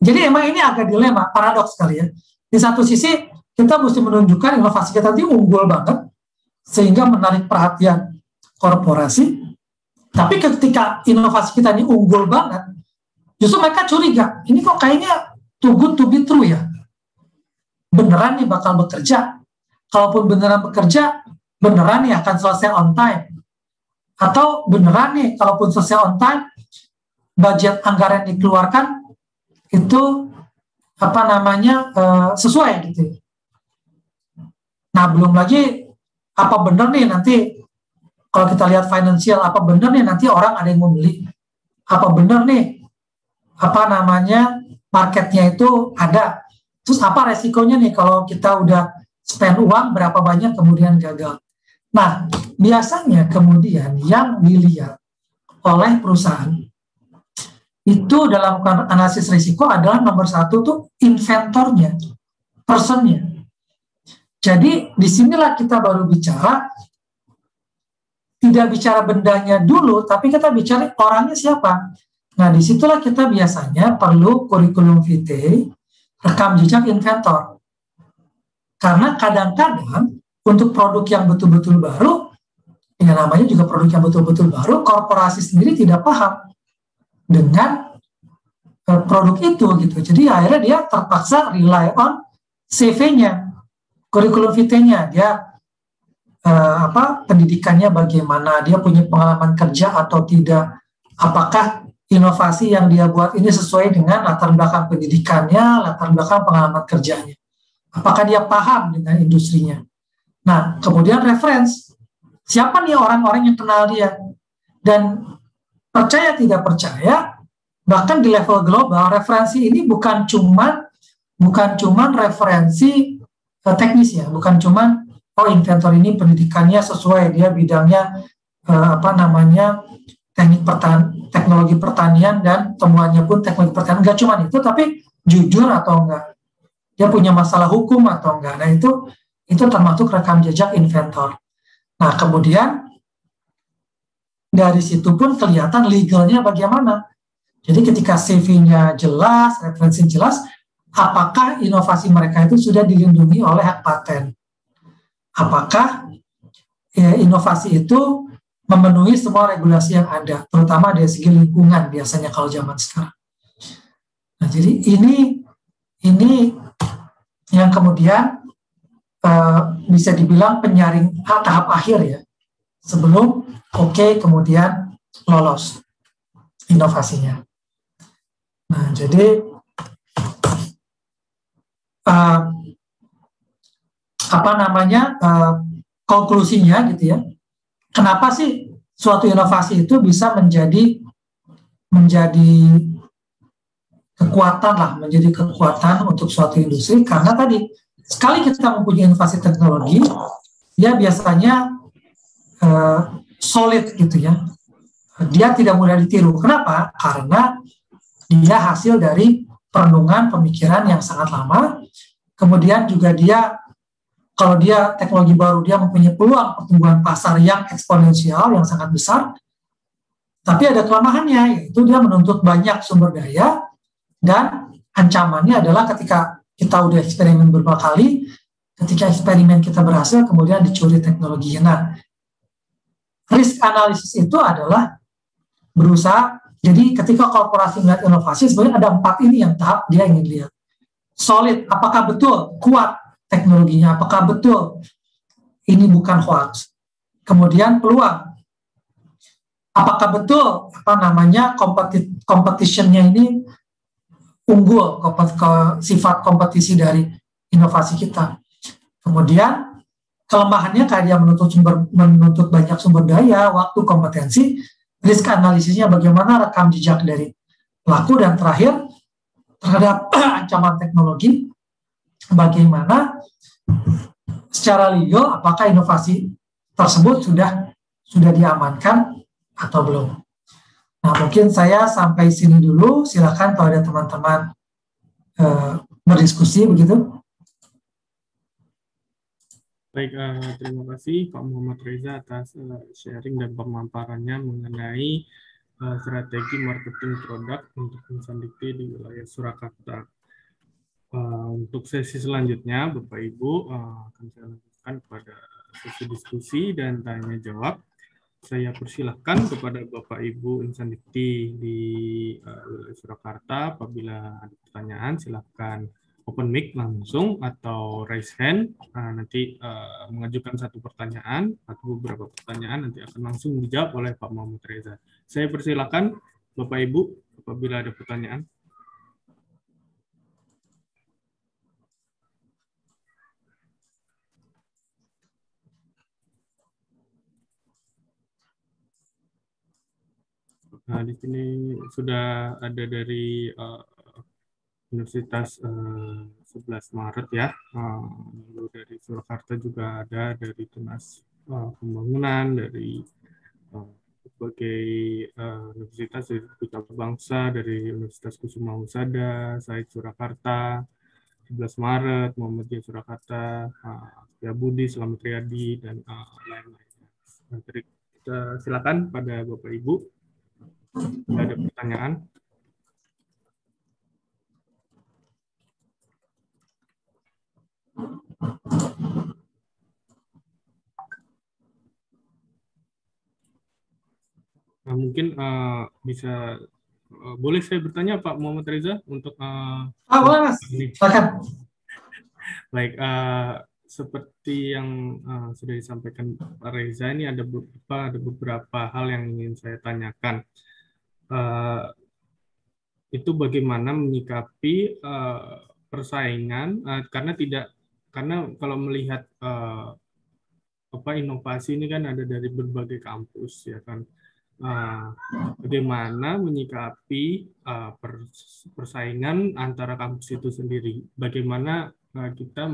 Jadi emang ini agak dilema, paradoks kali ya. Di satu sisi kita mesti menunjukkan inovasi kita itu unggul banget sehingga menarik perhatian korporasi. Tapi ketika inovasi kita ini unggul banget, justru mereka curiga, ini kok kayaknya too good to be true ya. Beneran nih bakal bekerja. Kalaupun beneran bekerja, beneran nih akan selesai on time. Atau beneran nih, kalaupun selesai on time, budget anggaran yang dikeluarkan itu sesuai gitu. Nah, belum lagi apa bener nih nanti kalau kita lihat finansial, apa bener nih nanti orang ada yang mau beli, apa bener nih marketnya itu ada. Terus apa resikonya nih kalau kita udah spend uang berapa banyak kemudian gagal. Nah, biasanya kemudian yang dilihat oleh perusahaan itu dalam analisis risiko adalah nomor satu tuh inventornya, personnya. Jadi disinilah kita baru bicara, tidak bicara bendanya dulu, tapi kita bicara orangnya siapa. Nah, disitulah kita biasanya perlu kurikulum vitae, rekam jejak inventor. Karena kadang-kadang untuk produk yang betul-betul baru, yang namanya juga produk yang betul-betul baru, korporasi sendiri tidak paham dengan produk itu gitu. Jadi akhirnya dia terpaksa rely on CV-nya, kurikulum vitae-nya, dia pendidikannya bagaimana, dia punya pengalaman kerja atau tidak, apakah inovasi yang dia buat ini sesuai dengan latar belakang pendidikannya, latar belakang pengalaman kerjanya, apakah dia paham dengan industrinya. Nah, kemudian reference, siapa nih orang-orang yang kenal dia, dan percaya tidak percaya, bahkan di level global referensi ini bukan cuman referensi teknis ya, bukan cuman inventor ini pendidikannya sesuai, dia bidangnya teknologi pertanian dan temuannya pun teknologi pertanian, enggak cuma itu, tapi jujur atau enggak, dia punya masalah hukum atau enggak. Nah, itu termasuk rekam jejak inventor. Nah, kemudian dari situ pun kelihatan legalnya bagaimana. Jadi ketika CV-nya jelas, referensi jelas, apakah inovasi mereka itu sudah dilindungi oleh hak paten? Apakah inovasi itu memenuhi semua regulasi yang ada, terutama dari segi lingkungan biasanya kalau zaman sekarang. Nah, jadi ini yang kemudian bisa dibilang penyaring tahap akhir ya, sebelum kemudian lolos inovasinya. Nah, jadi konklusinya gitu ya. Kenapa sih suatu inovasi itu bisa menjadi kekuatan untuk suatu industri? Karena tadi sekali kita mempunyai inovasi teknologi, dia biasanya solid gitu ya. Dia tidak mudah ditiru. Kenapa? Karena dia hasil dari perenungan pemikiran yang sangat lama. Kemudian juga kalau dia teknologi baru, dia mempunyai peluang pertumbuhan pasar yang eksponensial, yang sangat besar. Tapi ada kelemahannya, yaitu dia menuntut banyak sumber daya, dan ancamannya adalah ketika kita udah eksperimen beberapa kali, ketika eksperimen kita berhasil, kemudian dicuri teknologinya. Nah, risk analysis itu adalah berusaha, jadi ketika korporasi melihat inovasi, sebenarnya ada 4 ini yang tahap dia ingin lihat. Solid, apakah betul kuat teknologinya, apakah betul ini bukan hoax. Kemudian peluang, apakah betul competition-nya ini unggul, sifat kompetisi dari inovasi kita. Kemudian kelemahannya kayak dia menuntut banyak sumber daya, waktu, kompetensi. Risk analisisnya bagaimana, rekam jejak dari pelaku, dan terakhir terhadap ancaman teknologi, bagaimana secara legal apakah inovasi tersebut sudah diamankan atau belum. Nah, mungkin saya sampai sini dulu. Silakan kalau ada teman-teman berdiskusi begitu. Baik, terima kasih Pak Muhammad Reza atas sharing dan pemaparannya mengenai strategi marketing produk untuk insan dikti di wilayah Surakarta. Untuk sesi selanjutnya, Bapak Ibu, akan saya lanjutkan pada sesi diskusi dan tanya jawab. Saya persilahkan kepada Bapak Ibu insan dikti di wilayah Surakarta, apabila ada pertanyaan silakan open mic langsung atau raise hand, nanti mengajukan satu pertanyaan atau beberapa pertanyaan nanti akan langsung dijawab oleh Pak Muhammad Reza. Saya persilakan Bapak Ibu apabila ada pertanyaan. Nah, di sini sudah ada dari Universitas 11 Maret ya, lalu dari Surakarta juga ada, dari Tunas pembangunan, dari berbagai universitas, dari Duta Bangsa, dari Universitas Kusuma Husada, Said Surakarta, 11 Maret, Muhammadiyah Surakarta, Budi, Slamet Riyadi, dan lain-lain. Kita silakan pada Bapak Ibu. Ada pertanyaan? Nah, mungkin bisa boleh saya bertanya Pak Muhammad Reza untuk boleh Mas, silakan. Baik, seperti yang sudah disampaikan Pak Reza, ini ada beberapa hal yang ingin saya tanyakan. Itu bagaimana menyikapi persaingan karena kalau melihat inovasi ini kan ada dari berbagai kampus, ya kan. Bagaimana menyikapi persaingan antara kampus itu sendiri? Bagaimana kita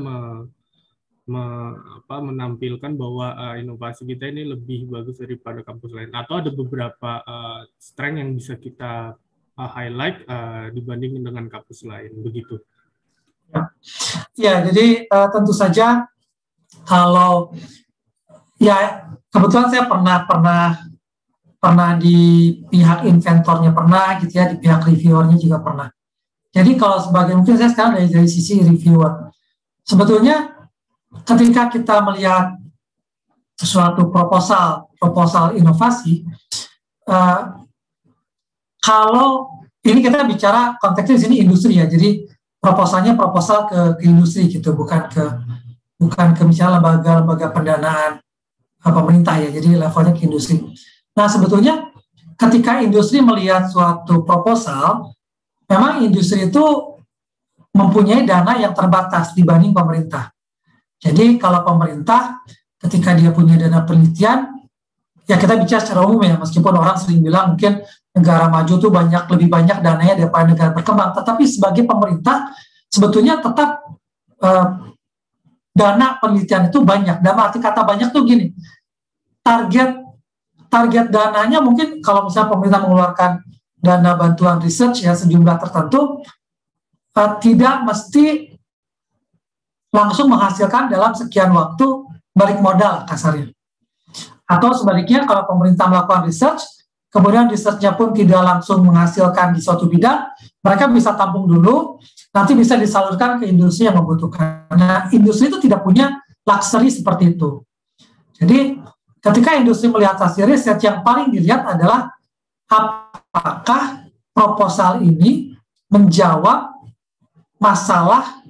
menampilkan bahwa inovasi kita ini lebih bagus daripada kampus lain? Atau ada beberapa strength yang bisa kita highlight dibanding dengan kampus lain, begitu? Ya, jadi tentu saja kalau ya kebetulan saya pernah di pihak inventornya pernah gitu ya, di pihak reviewernya juga pernah. Jadi kalau sebagai, mungkin saya sekarang dari sisi reviewer, sebetulnya ketika kita melihat suatu proposal inovasi, kalau ini kita bicara konteksnya di sini industri ya, jadi proposal ke industri gitu, bukan ke misalnya lembaga pendanaan pemerintah ya, jadi levelnya ke industri. Nah, sebetulnya ketika industri melihat suatu proposal, memang industri itu mempunyai dana yang terbatas dibanding pemerintah. Jadi kalau pemerintah ketika dia punya dana penelitian, ya kita bicara secara umum ya, meskipun orang sering bilang mungkin negara maju tuh lebih banyak dananya daripada negara berkembang, tetapi sebagai pemerintah sebetulnya tetap dana penelitian itu banyak. Dalam arti kata banyak tuh gini, target dananya mungkin kalau misalnya pemerintah mengeluarkan dana bantuan research ya sejumlah tertentu, tidak mesti langsung menghasilkan dalam sekian waktu balik modal kasarnya. Atau sebaliknya kalau pemerintah melakukan research, kemudian research-nya pun tidak langsung menghasilkan di suatu bidang, mereka bisa tampung dulu, nanti bisa disalurkan ke industri yang membutuhkan. Nah, industri itu tidak punya luxury seperti itu. Jadi ketika industri melihat hasil riset, yang paling dilihat adalah apakah proposal ini menjawab masalah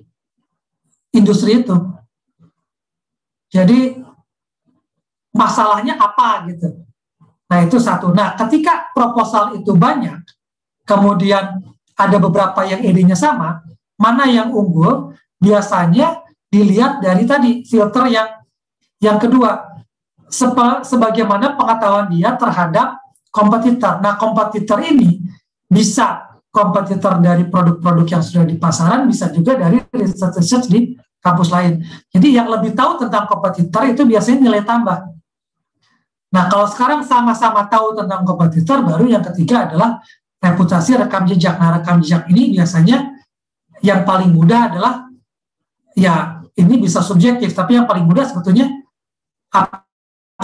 industri itu. Jadi masalahnya apa gitu. Nah, itu satu. Nah, ketika proposal itu banyak, kemudian ada beberapa yang idenya sama, mana yang unggul, biasanya dilihat dari tadi filter yang kedua. Sebagaimana pengetahuan dia terhadap kompetitor. Nah, kompetitor ini bisa kompetitor dari produk-produk yang sudah di pasaran, bisa juga dari research di kampus lain. Jadi yang lebih tahu tentang kompetitor itu biasanya nilai tambah. Nah, kalau sekarang sama-sama tahu tentang kompetitor, baru yang ketiga adalah reputasi, rekam jejak. Nah, rekam jejak ini biasanya yang paling mudah adalah, ya ini bisa subjektif, tapi yang paling mudah sebetulnya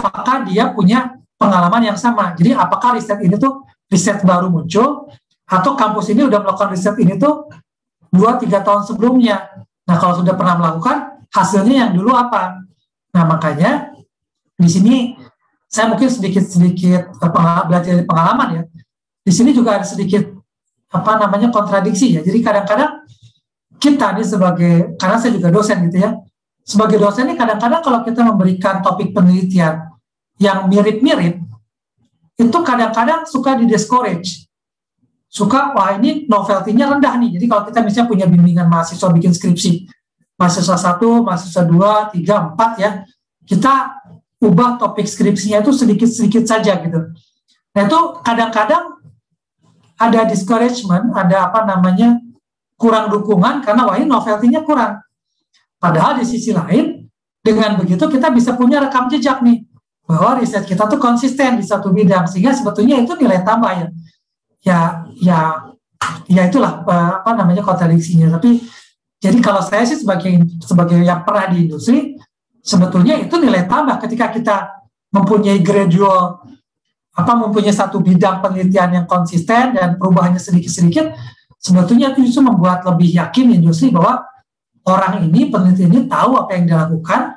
apakah dia punya pengalaman yang sama. Jadi apakah riset ini tuh riset baru muncul, atau kampus ini udah melakukan riset ini tuh 2-3 tahun sebelumnya. Nah, kalau sudah pernah melakukan, hasilnya yang dulu apa? Nah, makanya di sini saya mungkin sedikit belajar dari pengalaman ya. Di sini juga ada sedikit kontradiksi ya. Jadi kadang-kadang kita nih karena saya juga dosen gitu ya, sebagai dosen ini kadang-kadang kalau kita memberikan topik penelitian yang mirip-mirip, itu kadang-kadang suka di-discourage. Suka, wah ini novelty-nya rendah nih. Jadi kalau kita misalnya punya bimbingan mahasiswa bikin skripsi, mahasiswa 1, mahasiswa 2, 3, 4 ya, kita ubah topik skripsinya itu sedikit-sedikit saja gitu. Nah itu kadang-kadang ada discouragement, ada kurang dukungan karena wah ini novelty-nya kurang. Padahal di sisi lain, dengan begitu kita bisa punya rekam jejak nih. bahwa riset kita tuh konsisten di satu bidang, sehingga sebetulnya itu nilai tambah ya. Ya itulah apa namanya kontradiksinya. Tapi jadi kalau saya sih sebagai yang pernah di industri, sebetulnya itu nilai tambah ketika kita mempunyai mempunyai satu bidang penelitian yang konsisten dan perubahannya sedikit-sedikit, sebetulnya itu justru membuat lebih yakin industri bahwa orang ini, peneliti ini tahu apa yang dilakukan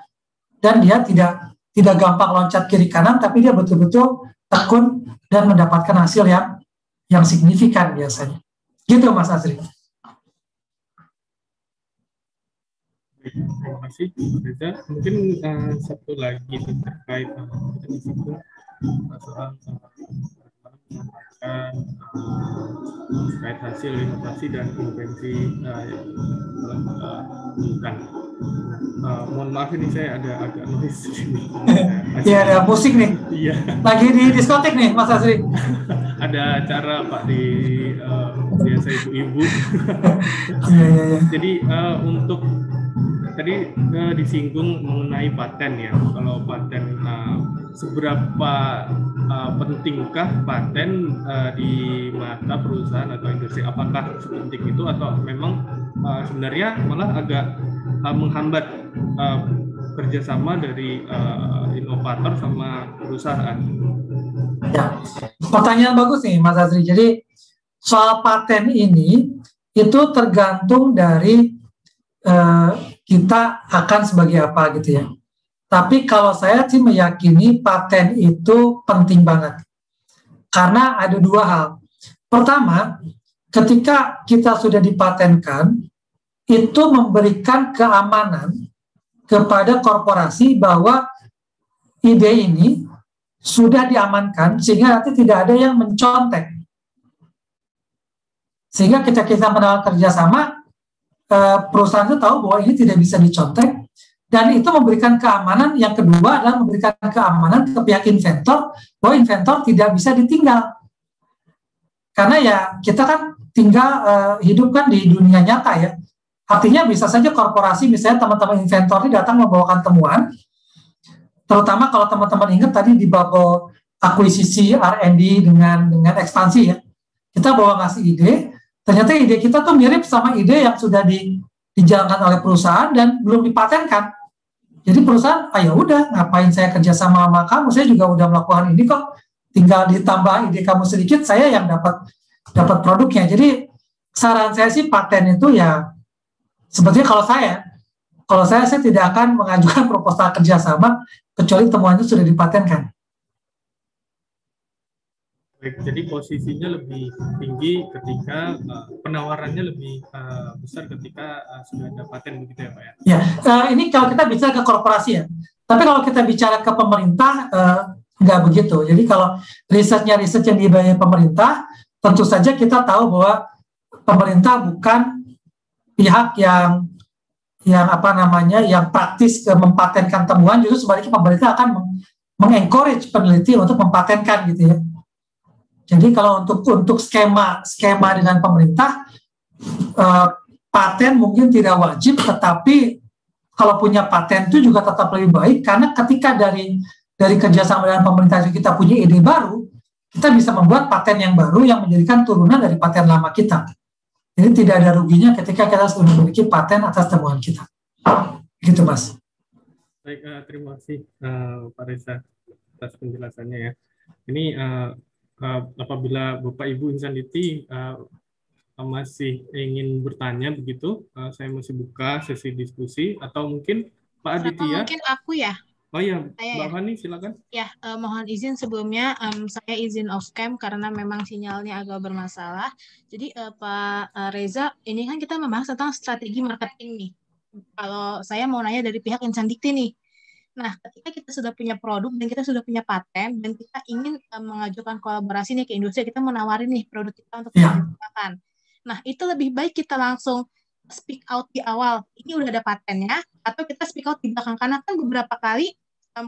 dan dia tidak gampang loncat kiri kanan, tapi dia betul-betul tekun dan mendapatkan hasil yang signifikan biasanya. Gitu Mas Azri. Terima kasih, Reza. Mungkin satu lagi terkait soal menyampaikan terkait hasil inovasi dan invensi bukan. Mohon maaf ini saya agak noise. Iya, ada musik nih. Iya. Lagi di diskotek nih, Mas Azri. Ada acara Pak di biasa ibu-ibu. Iya. Jadi untuk tadi disinggung mengenai paten ya. Kalau paten seberapa pentingkah paten di mata perusahaan atau industri? Apakah sepenting itu atau memang sebenarnya malah agak menghambat kerjasama dari inovator sama perusahaan? Ya, pertanyaan bagus nih Mas Azri. Jadi soal paten ini itu tergantung dari kita akan sebagai apa gitu ya. Tapi kalau saya sih meyakini paten itu penting banget. Karena ada dua hal. Pertama, ketika kita sudah dipatenkan, itu memberikan keamanan kepada korporasi bahwa ide ini sudah diamankan sehingga nanti tidak ada yang mencontek. Sehingga ketika kita menawarkan kerjasama, perusahaan itu tahu bahwa ini tidak bisa dicontek, dan itu memberikan keamanan. Yang kedua adalah memberikan keamanan ke pihak inventor bahwa inventor tidak bisa ditinggal. Karena ya kita kan tinggal hidup kan di dunia nyata ya. Artinya bisa saja korporasi, misalnya teman-teman inventor ini datang membawakan temuan, terutama kalau teman-teman ingat tadi di bubble akuisisi R&D dengan ekspansi ya. Kita bawa ngasih ide, ternyata ide kita tuh mirip sama ide yang sudah dijalankan oleh perusahaan dan belum dipatenkan. Jadi perusahaan, ya udah, ngapain saya kerja sama kamu? Saya juga udah melakukan ini kok. Tinggal ditambah ide kamu sedikit, saya yang dapat produknya. Jadi saran saya sih paten itu ya, sebetulnya kalau saya tidak akan mengajukan proposal kerjasama kecuali temuan itu sudah dipatenkan. Baik, jadi posisinya lebih tinggi ketika penawarannya lebih besar ketika sudah ada paten begitu ya Pak ya? Ya, ini kalau kita bicara ke korporasi ya. Tapi kalau kita bicara ke pemerintah, nggak begitu. Jadi kalau riset yang dibayar pemerintah, tentu saja kita tahu bahwa pemerintah bukan pihak yang praktis mempatenkan temuan. Justru sebaliknya pemerintah akan mengencourage peneliti untuk mempatenkan gitu ya. Jadi kalau untuk skema dengan pemerintah, paten mungkin tidak wajib, tetapi kalau punya paten itu juga tetap lebih baik, karena ketika dari kerjasama dengan pemerintah kita punya ide baru, kita bisa membuat paten yang baru yang menjadikan turunan dari paten lama kita. Jadi tidak ada ruginya ketika kita sudah memiliki paten atas temuan kita. Gitu Mas. Baik, terima kasih Pak Reza atas penjelasannya ya. Ini apabila Bapak Ibu Insanity masih ingin bertanya begitu, saya masih buka sesi diskusi, atau mungkin Pak Aditya. Mungkin aku ya. Oh iya, Mbak Fani silakan. Ya, mohon izin sebelumnya saya izin off cam karena memang sinyalnya agak bermasalah. Jadi Pak Reza, ini kan kita membahas tentang strategi marketing nih. Kalau saya mau nanya dari pihak Insandikti nih. Nah, ketika kita sudah punya produk dan kita sudah punya paten dan kita ingin mengajukan kolaborasi nih ke industri, kita menawarin nih produk kita untuk digunakan. Nah, itu lebih baik kita langsung speak out di awal. Ini udah ada patennya, atau kita speak out di belakang. Karena kan beberapa kali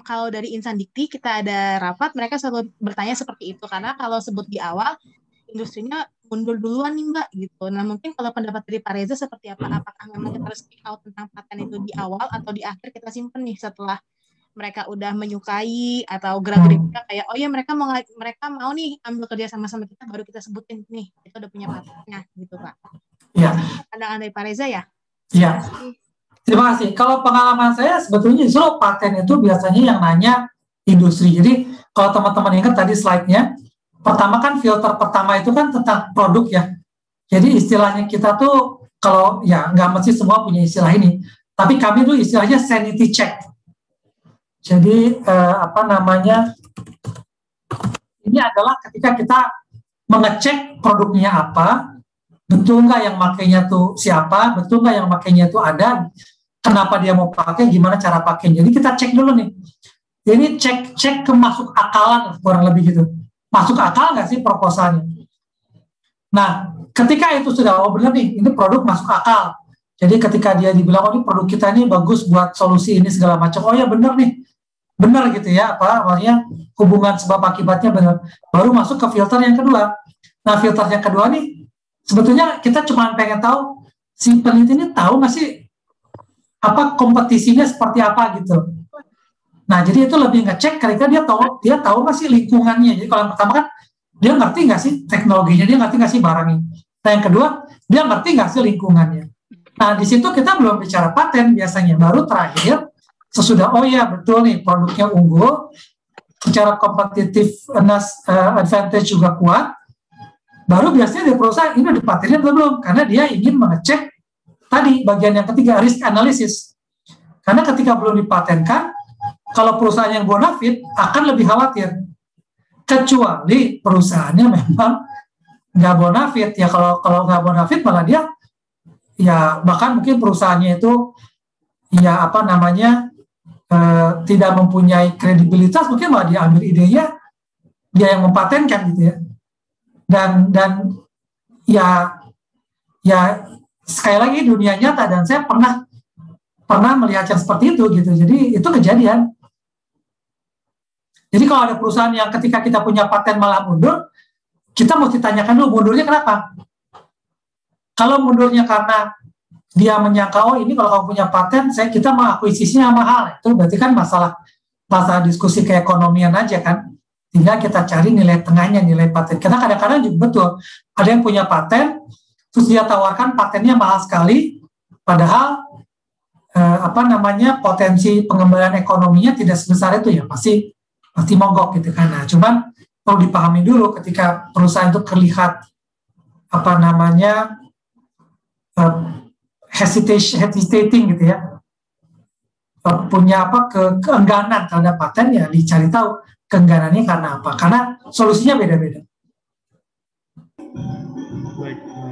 kalau dari Insandikti kita ada rapat, mereka selalu bertanya seperti itu. Karena kalau sebut di awal, industrinya mundur duluan nih Mbak gitu. Nah, mungkin kalau pendapat dari Pak Reza seperti apa? Apakah memang kita harus speak out tentang paten itu di awal atau di akhir kita simpen nih setelah mereka udah menyukai atau gerak-geriknya kayak oh ya mereka mau nih ambil kerja sama kita, baru kita sebutin nih kita udah punya patennya gitu Pak. Iya. Pandangan dari Pak Reza ya? Iya. Terima kasih. Kalau pengalaman saya sebetulnya justru paten itu biasanya yang nanya industri. Jadi kalau teman-teman ingat tadi slide-nya, pertama kan filter pertama itu kan tentang produk ya. Jadi istilahnya kita tuh kalau ya nggak mesti semua punya istilah ini, tapi kami tuh istilahnya sanity check. Jadi ini adalah ketika kita mengecek produknya apa, betul nggak yang makainya tuh siapa, betul nggak yang makainya tuh ada, kenapa dia mau pakai, gimana cara pakainya. Jadi kita cek dulu nih. Jadi cek ke masuk akalan kurang lebih gitu. Masuk akal nggak sih proposalnya? Nah, ketika itu sudah benar nih, ini produk masuk akal. Jadi ketika dia dibilang, oh ini produk kita ini bagus buat solusi ini segala macam. Oh ya benar nih, benar gitu ya, maksudnya hubungan sebab akibatnya benar. Baru masuk ke filter yang kedua. Nah filter yang kedua nih, sebetulnya kita cuma pengen tahu si peneliti ini tahu nggak sih apa kompetisinya seperti apa gitu. Nah jadi itu lebih ngecek ketika dia tahu nggak sih lingkungannya. Jadi kalau yang pertama kan dia ngerti nggak sih teknologinya, dia ngerti nggak sih barangnya. Nah yang kedua dia ngerti nggak sih lingkungannya. Nah di situ kita belum bicara paten biasanya, baru terakhir sesudah oh ya betul nih produknya unggul, secara competitiveness advantage juga kuat, baru biasanya di perusahaan ini udah dipatenin atau belum, karena dia ingin mengecek tadi bagian yang ketiga risk analysis. Karena ketika belum dipatenkan, kalau perusahaan yang bonafit akan lebih khawatir, kecuali perusahaannya memang nggak bonafit ya. Kalau nggak bonafit malah dia ya bahkan mungkin perusahaannya itu ya tidak mempunyai kredibilitas, mungkin malah dia ambil idenya dia yang mempatenkan gitu ya. Dan ya sekali lagi dunia nyata, dan saya pernah melihat yang seperti itu gitu. Jadi itu kejadian. Jadi kalau ada perusahaan yang ketika kita punya paten malah mundur, kita mesti tanyakan dulu mundurnya kenapa. Kalau mundurnya karena dia menyangka oh ini kalau kamu punya paten, kita mau akuisisinya mahal, itu berarti kan masalah diskusi keekonomian aja kan. Tinggal kita cari nilai tengahnya, nilai paten. Karena kadang-kadang juga betul ada yang punya paten, terus dia tawarkan patennya mahal sekali, padahal potensi pengembalian ekonominya tidak sebesar itu ya, pasti mogok gitu kan. Nah, cuman perlu dipahami dulu ketika perusahaan itu terlihat hesitating gitu ya, punya keengganan terhadap paten, ya dicari tahu keengganannya karena apa, karena solusinya beda-beda.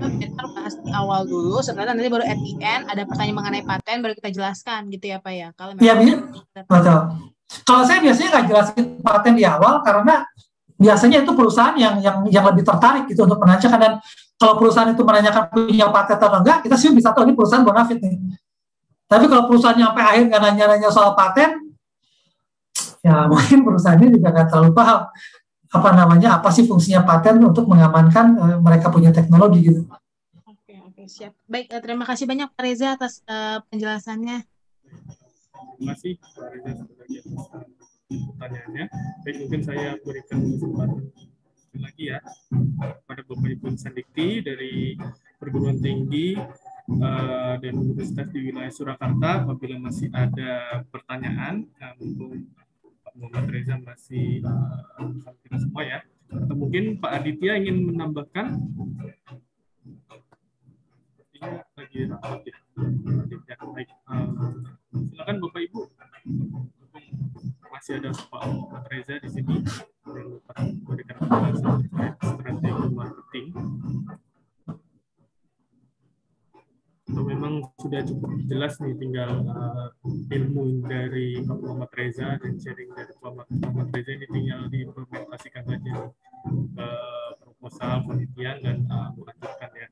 Kita bahas di awal dulu, setelah nanti baru at the end ada pertanyaan mengenai paten baru kita jelaskan gitu ya Pak ya. Kalau betul. Kalau saya biasanya nggak jelasin paten di awal karena biasanya itu perusahaan yang lebih tertarik gitu untuk menanyakan, dan kalau perusahaan itu menanyakan punya paten atau enggak, kita sih bisa tahu ini perusahaan bonafit nih. Tapi kalau perusahaan sampai akhir nggak nanya-nanya soal paten, ya mungkin perusahaannya juga nggak terlalu paham apa sih fungsinya paten untuk mengamankan mereka punya teknologi gitu. Oke, siap. Baik, terima kasih banyak Pak Reza atas penjelasannya. Terima kasih Pak Reza sebagai pertanyaannya. Baik, mungkin saya berikan kesempatan lagi ya pada Bapak Ibu insan dikti dari perguruan tinggi dan universitas di wilayah Surakarta. Apabila masih ada pertanyaan, mumpung Pak Muhammad Reza masih bersama kita semua ya, atau mungkin Pak Aditya ingin menambahkan. Ini lagi rapat ya, Aditya. Baik, silakan Bapak Ibu. Masih ada Pak Muhammad Reza di sini yang memberikan penjelasan terkait strategi marketing. Atau memang sudah cukup jelas nih, tinggal ilmu dari Pak Muhammad Reza dan sharing dari Pak Muhammad Reza ini tinggal diimplementasikan saja ke proposal penelitian dan melanjutkan ya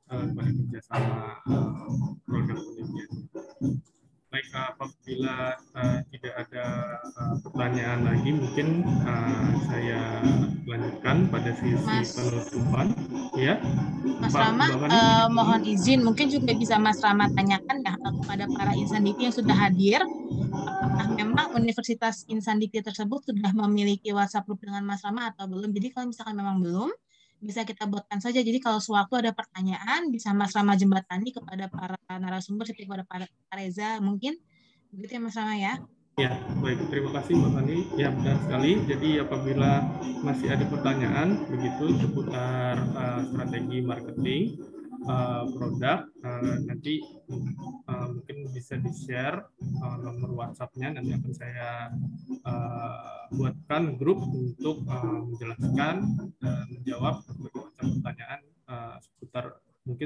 pada kerjasama program penelitian. Baik, apabila tidak ada pertanyaan lagi, mungkin saya lanjutkan pada sesi penutupan. Ya, Mas Rama, mohon izin, mungkin juga bisa Mas Rama tanyakan ya kepada para insan dikti yang sudah hadir, Nah, memang Universitas Insan Dikti tersebut sudah memiliki WhatsApp group dengan Mas Rama atau belum? Jadi kalau misalkan memang belum, bisa kita buatkan saja. Jadi kalau sewaktu ada pertanyaan, bisa Mas Rama jembatani kepada para narasumber seperti kepada Pak Reza, mungkin begitu ya Mas Rama ya? Ya, baik. Terima kasih Mbak Fani. Ya, benar sekali. Jadi apabila masih ada pertanyaan begitu seputar strategi marketing produk, nanti mungkin bisa di-share nomor WhatsApp-nya. Nanti akan saya buatkan grup untuk menjelaskan dan menjawab berbagai macam pertanyaan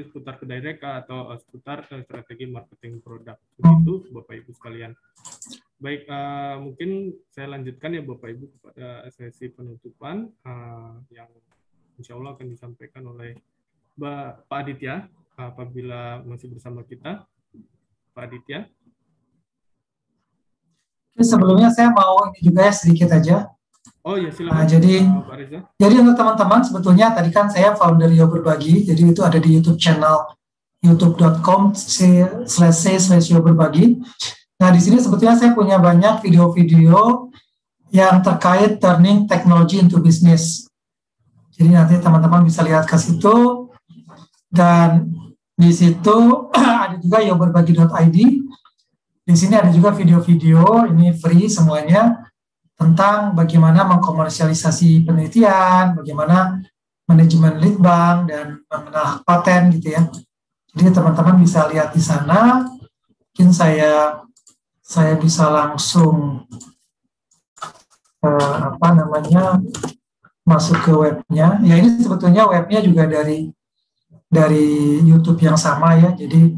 seputar kedai reka atau seputar strategi marketing produk. Begitu Bapak Ibu sekalian. Baik, mungkin saya lanjutkan ya Bapak Ibu kepada sesi penutupan yang insya Allah akan disampaikan oleh Pak Aditya apabila masih bersama kita. Pak Aditya. Sebelumnya saya mau ini juga ya sedikit aja. Oh ya silakan. Pak Reza. Jadi untuk teman-teman sebetulnya tadi kan saya founder Yo Berbagi, jadi itu ada di YouTube channel youtube.com/Yo Berbagi. Nah, di sini sebetulnya saya punya banyak video-video yang terkait turning technology into business. Jadi nanti teman-teman bisa lihat ke situ. Dan di situ ada juga yoberbagi.id. Di sini ada juga video-video, ini free semuanya, tentang bagaimana mengkomersialisasi penelitian, bagaimana manajemen lead bank, dan mengenal paten gitu ya. Jadi teman-teman bisa lihat di sana. Mungkin saya bisa langsung masuk ke webnya. Ya ini sebetulnya webnya juga dari YouTube yang sama ya. Jadi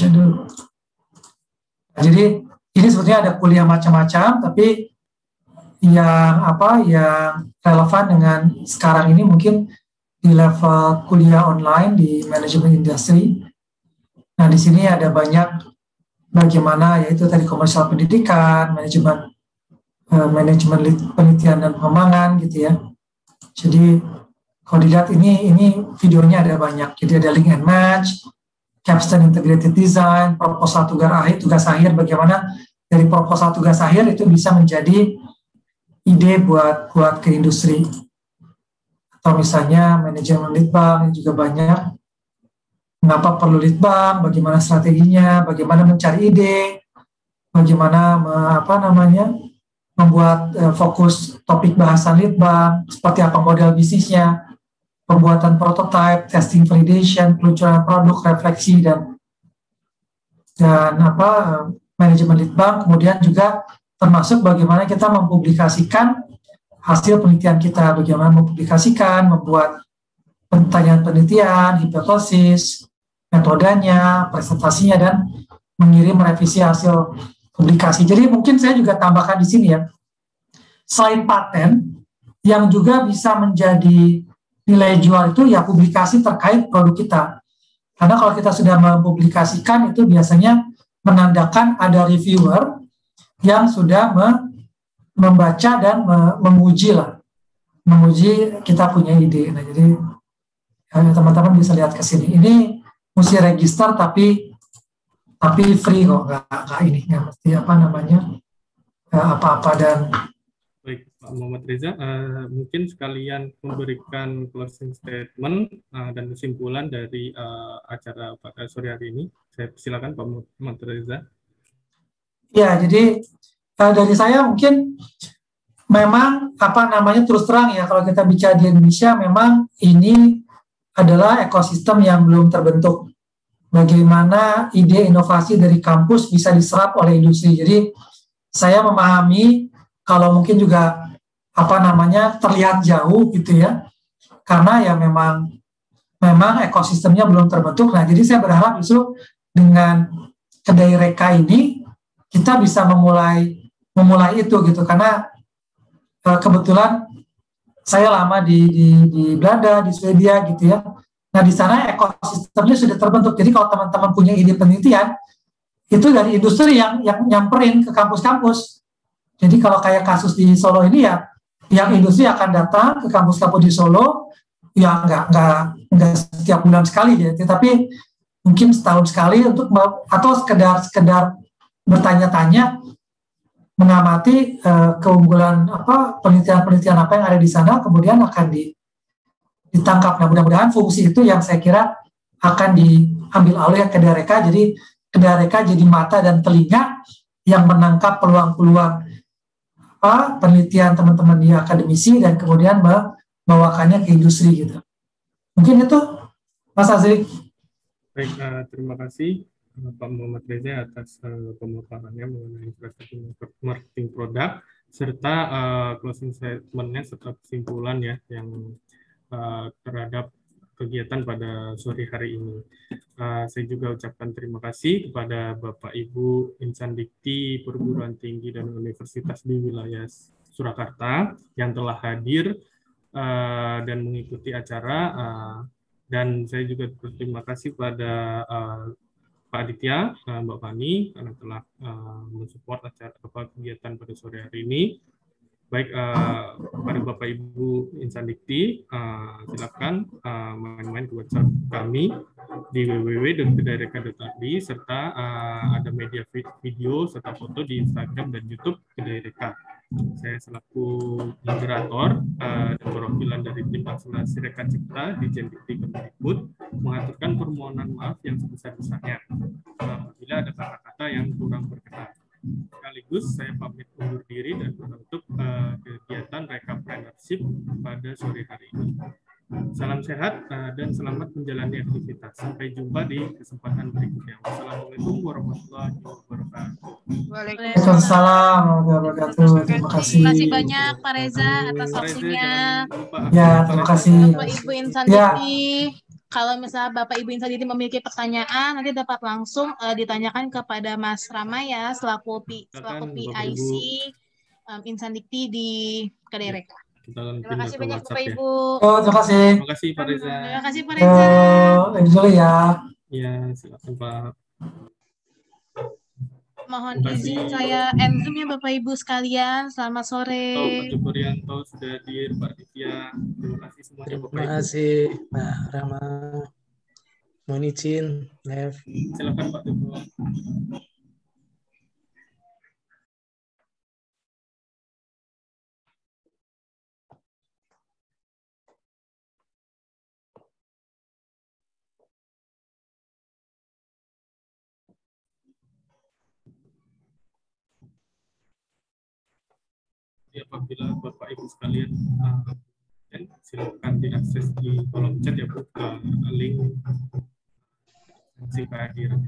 dulu. Jadi ini sebetulnya ada kuliah macam-macam, tapi yang relevan dengan sekarang ini mungkin di level kuliah online di manajemen industri. Nah, di sini ada banyak bagaimana yaitu tadi komersial pendidikan, manajemen penelitian dan pengembangan gitu ya. Jadi kalau dilihat ini videonya ada banyak. Jadi ada link and match, capstone integrated design, proposal tugas akhir, bagaimana dari proposal tugas akhir itu bisa menjadi ide buat ke industri. Atau misalnya manajemen lead bank juga banyak. Mengapa perlu lead bank, bagaimana strateginya, bagaimana mencari ide, bagaimana membuat fokus topik bahasan lead bank, seperti apa model bisnisnya, pembuatan prototype, testing validation, peluncuran produk, refleksi dan manajemen lead bank. Kemudian juga termasuk bagaimana kita mempublikasikan hasil penelitian kita, bagaimana mempublikasikan, membuat pertanyaan penelitian, hipotesis, metodenya, presentasinya, dan mengirim revisi hasil publikasi. Jadi mungkin saya juga tambahkan di sini ya, selain paten, yang juga bisa menjadi nilai jual itu ya publikasi terkait produk kita. Karena kalau kita sudah mempublikasikan itu biasanya menandakan ada reviewer yang sudah membaca dan menguji kita punya ide. Nah, jadi teman-teman bisa lihat ke sini. Ini mesti register tapi free kok, nggak mesti apa-apa. Dan baik Pak Muhammad Reza, mungkin sekalian memberikan closing statement dan kesimpulan dari acara pada sore hari ini. Saya silakan Pak Muhammad Reza. Ya, jadi dari saya mungkin memang terus terang ya, kalau kita bicara di Indonesia memang ini adalah ekosistem yang belum terbentuk. Bagaimana ide inovasi dari kampus bisa diserap oleh industri. Jadi saya memahami kalau mungkin juga terlihat jauh gitu ya, karena ya memang ekosistemnya belum terbentuk. Nah, jadi saya berharap justru dengan kedai reka ini kita bisa memulai itu gitu, karena kebetulan saya lama di Belanda, di Swedia gitu ya. Nah, di sana ekosistemnya sudah terbentuk. Jadi kalau teman-teman punya ide penelitian, itu dari industri yang nyamperin ke kampus-kampus. Jadi kalau kayak kasus di Solo ini ya, yang industri akan datang ke kampus-kampus di Solo, ya nggak setiap bulan sekali ya, tapi mungkin setahun sekali untuk atau sekedar bertanya-tanya, mengamati keunggulan penelitian-penelitian apa yang ada di sana, kemudian akan ditangkap. Nah, mudah-mudahan fungsi itu yang saya kira akan diambil oleh Kedareka. Jadi Kedareka jadi mata dan telinga yang menangkap peluang-peluang penelitian teman-teman di akademisi dan kemudian membawakannya ke industri gitu. Mungkin itu, Mas Azri. Baik, terima kasih Pak Muhammad Reza atas pemaparannya mengenai strategi marketing produk serta closing statement-nya serta kesimpulan ya yang terhadap kegiatan pada sore hari ini. Saya juga ucapkan terima kasih kepada Bapak Ibu Insan Dikti Perguruan Tinggi dan Universitas di wilayah Surakarta yang telah hadir dan mengikuti acara, dan saya juga berterima kasih pada Pak Aditya, Mbak Fani karena telah mensupport acara kegiatan pada sore hari ini. Baik, kepada Bapak Ibu Insan Dikti, silakan main-main ke website kami di www.kedareka.id serta ada media video serta foto di Instagram dan YouTube Kedareka. Saya selaku moderator dan perwakilan dari tim akselerasi Reka Cipta di Dikti Kemdikbud mengaturkan permohonan maaf yang sebesar-besarnya apabila ada kata-kata yang kurang berkenan. Sekaligus saya pamit undur diri dan menutup kegiatan Rekapreneurship pada sore hari ini. Salam sehat dan selamat menjalani aktivitas. Sampai jumpa di kesempatan berikutnya. Wassalamualaikum warahmatullahi wabarakatuh. Waalaikumsalam warahmatullahi wabarakatuh. Terima kasih. Terima kasih banyak Pak Reza atas waktunya. Ya, terima kasih. Bapak Ibu Insan Dikti. Kalau misalnya Bapak Ibu Insan Dikti memiliki pertanyaan, nanti dapat langsung ditanyakan kepada Mas Rama ya, selaku PIC Insan Dikti di Kedareka. Terima kasih banyak Bapak Ibu. Terima kasih. Terima kasih Pak Reza. Terima kasih Pak Reza. Dulu ya. Iya, silakan Pak. Mohon izin saya end Zoom ya Bapak Ibu sekalian. Selamat sore. Pak Joko Rianto sudah hadir, Pak Ditya. Terima kasih semuanya Bapak Ibu. Terima kasih Pak Rama. Mohon izin, live. Silakan Pak Joko. Apabila Bapak Ibu sekalian silakan diakses di kolom chat ya Bu, link si kehadiran.